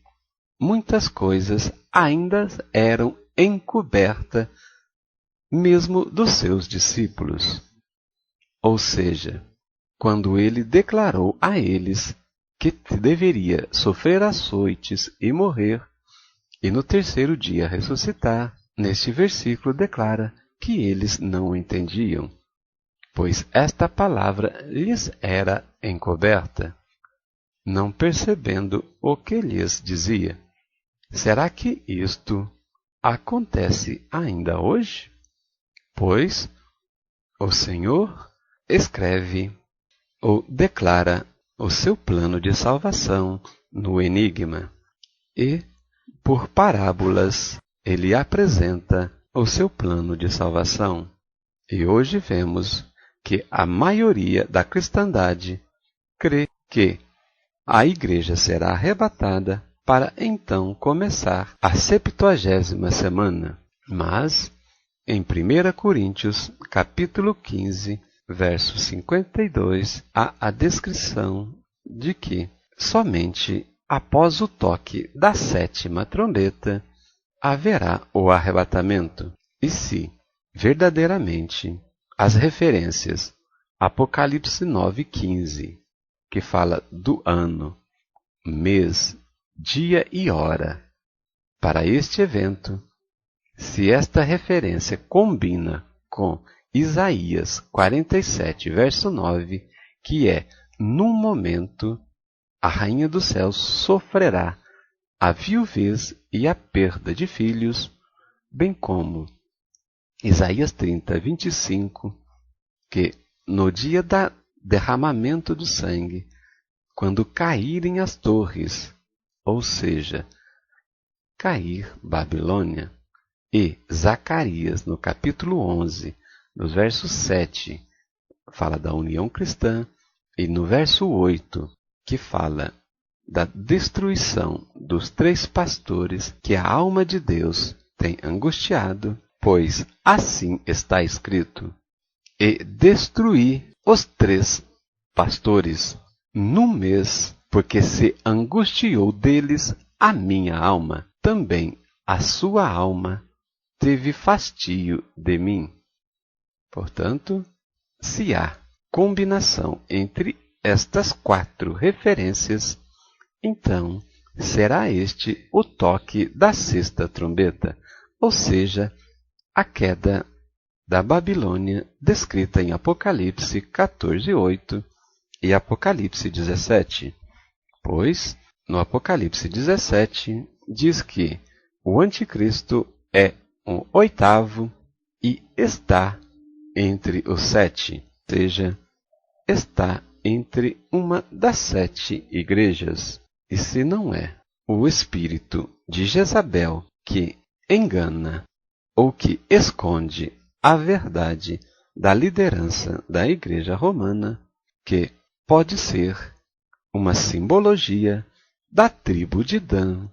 muitas coisas ainda eram encobertas mesmo dos seus discípulos. Ou seja, quando ele declarou a eles que deveria sofrer açoites e morrer, e no terceiro dia ressuscitar, neste versículo declara que eles não entendiam, pois esta palavra lhes era encoberta, não percebendo o que lhes dizia. Será que isto acontece ainda hoje? Pois o Senhor escreve ou declara o seu plano de salvação no enigma e, por parábolas, ele apresenta o seu plano de salvação. E hoje vemos que a maioria da cristandade crê que a igreja será arrebatada para então começar a 70ª semana. Mas, em 1 Coríntios, capítulo 15, verso 52, há a descrição de que somente após o toque da 7ª trombeta haverá o arrebatamento. E se, verdadeiramente, as referências Apocalipse 9:15, que fala do ano, mês, dia e hora para este evento, se esta referência combina com Isaías 47, verso 9, que é, num momento, a rainha dos céus sofrerá a viuvez e a perda de filhos, bem como Isaías 30, 25, que no dia do derramamento do sangue, quando caírem as torres, ou seja, cair Babilônia, e Zacarias, no capítulo 11, nos versos 7, fala da união cristã, e no verso 8, que fala da destruição dos 3 pastores que a alma de Deus tem angustiado, pois assim está escrito: e destruí os 3 pastores num mês, porque se angustiou deles a minha alma, também a sua alma teve fastio de mim. Portanto, se há combinação entre estas 4 referências, então será este o toque da 6ª trombeta, ou seja, a queda da Babilônia descrita em Apocalipse 14:8 e Apocalipse 17. Pois, no Apocalipse 17, diz que o Anticristo é um 8º e está entre os 7, ou seja, está entre uma das 7 igrejas. E se não é o espírito de Jezabel que engana ou que esconde a verdade da liderança da Igreja Romana, que pode ser uma simbologia da tribo de Dan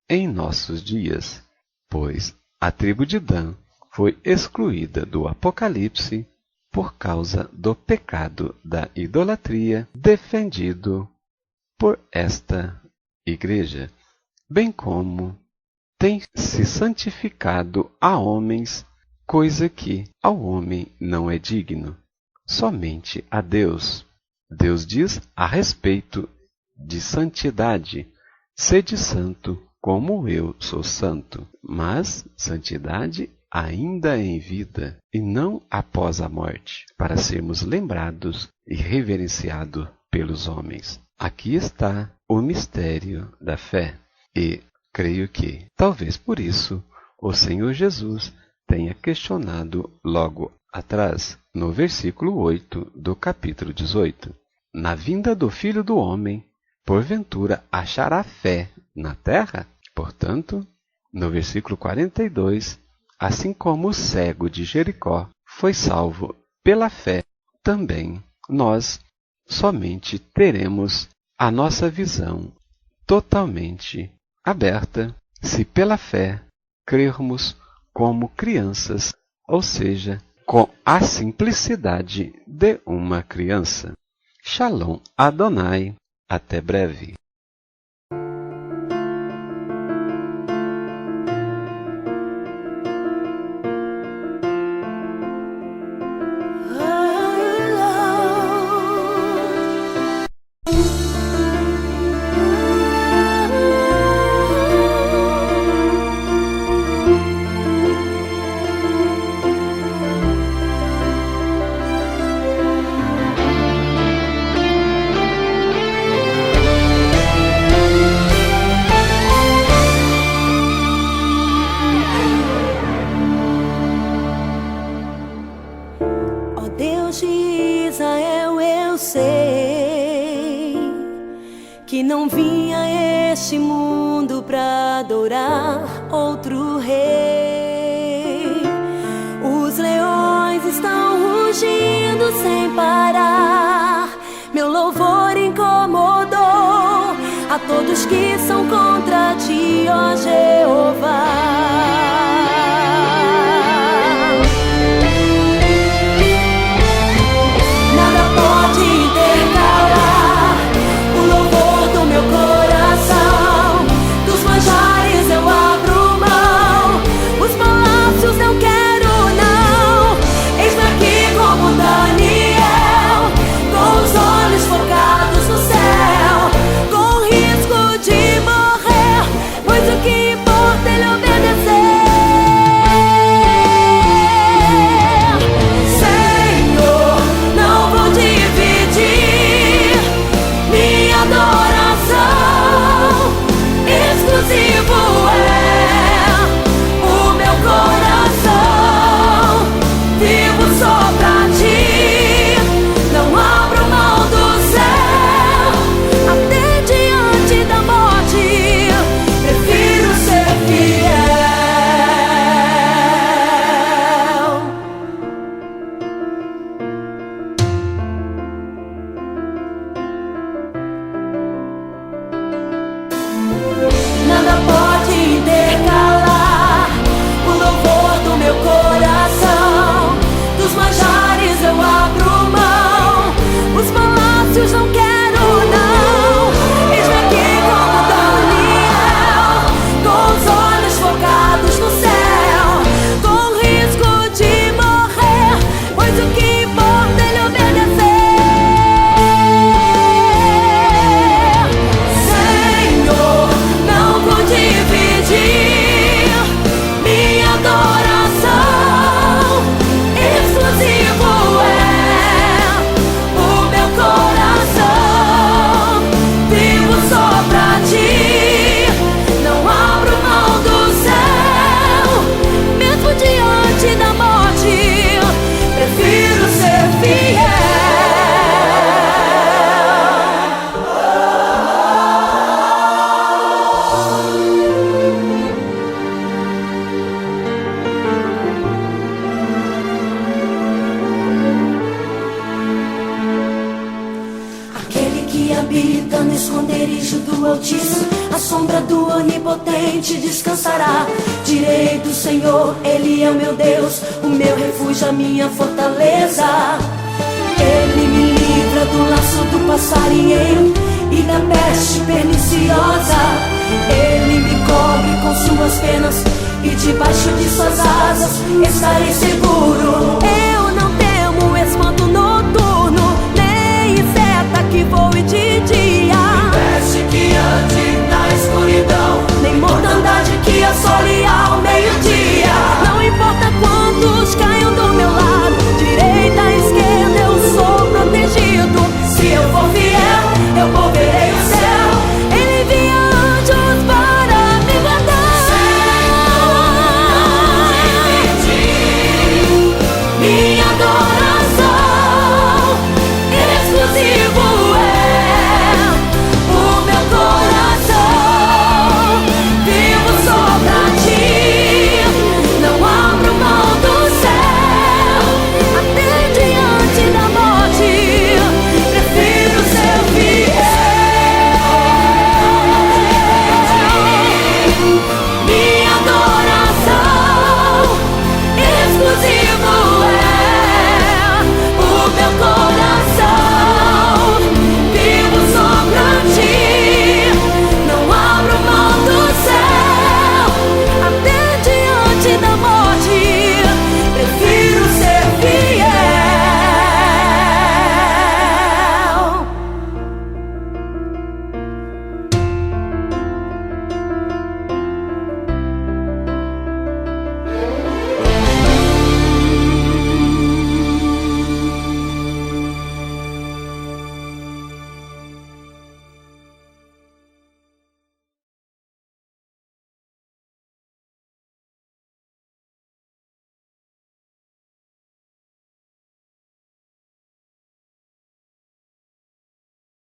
em nossos dias, pois a tribo de Dan foi excluída do Apocalipse por causa do pecado da idolatria defendido por esta igreja, bem como tem se santificado a homens, coisa que ao homem não é digno, somente a Deus. Deus diz a respeito de santidade: sede santo como eu sou santo. Mas santidade ainda em vida e não após a morte, para sermos lembrados e reverenciados pelos homens. Aqui está o mistério da fé, e creio que, talvez por isso, o Senhor Jesus tenha questionado logo atrás, no versículo 8 do capítulo 18. Na vinda do Filho do Homem, porventura achará fé na terra? Portanto, no versículo 42, assim como o cego de Jericó foi salvo pela fé, também nós somente teremos a nossa visão totalmente aberta se pela fé crermos como crianças, ou seja, com a simplicidade de uma criança. Shalom Adonai, até breve. Deus de Israel, eu sei que não vim a este mundo pra adorar outro rei. Os leões estão rugindo sem parar, meu louvor incomodou a todos que são contra ti, ó Jeová. O que importa esconderijo do Altíssimo, a sombra do Onipotente descansará. Direi do Senhor, Ele é o meu Deus, o meu refúgio, a minha fortaleza. Ele me livra do laço do passarinheiro e da peste perniciosa. Ele me cobre com suas penas e debaixo de suas asas estarei seguro. Eu não temo espanto noturno, nem inseto que voe de dia.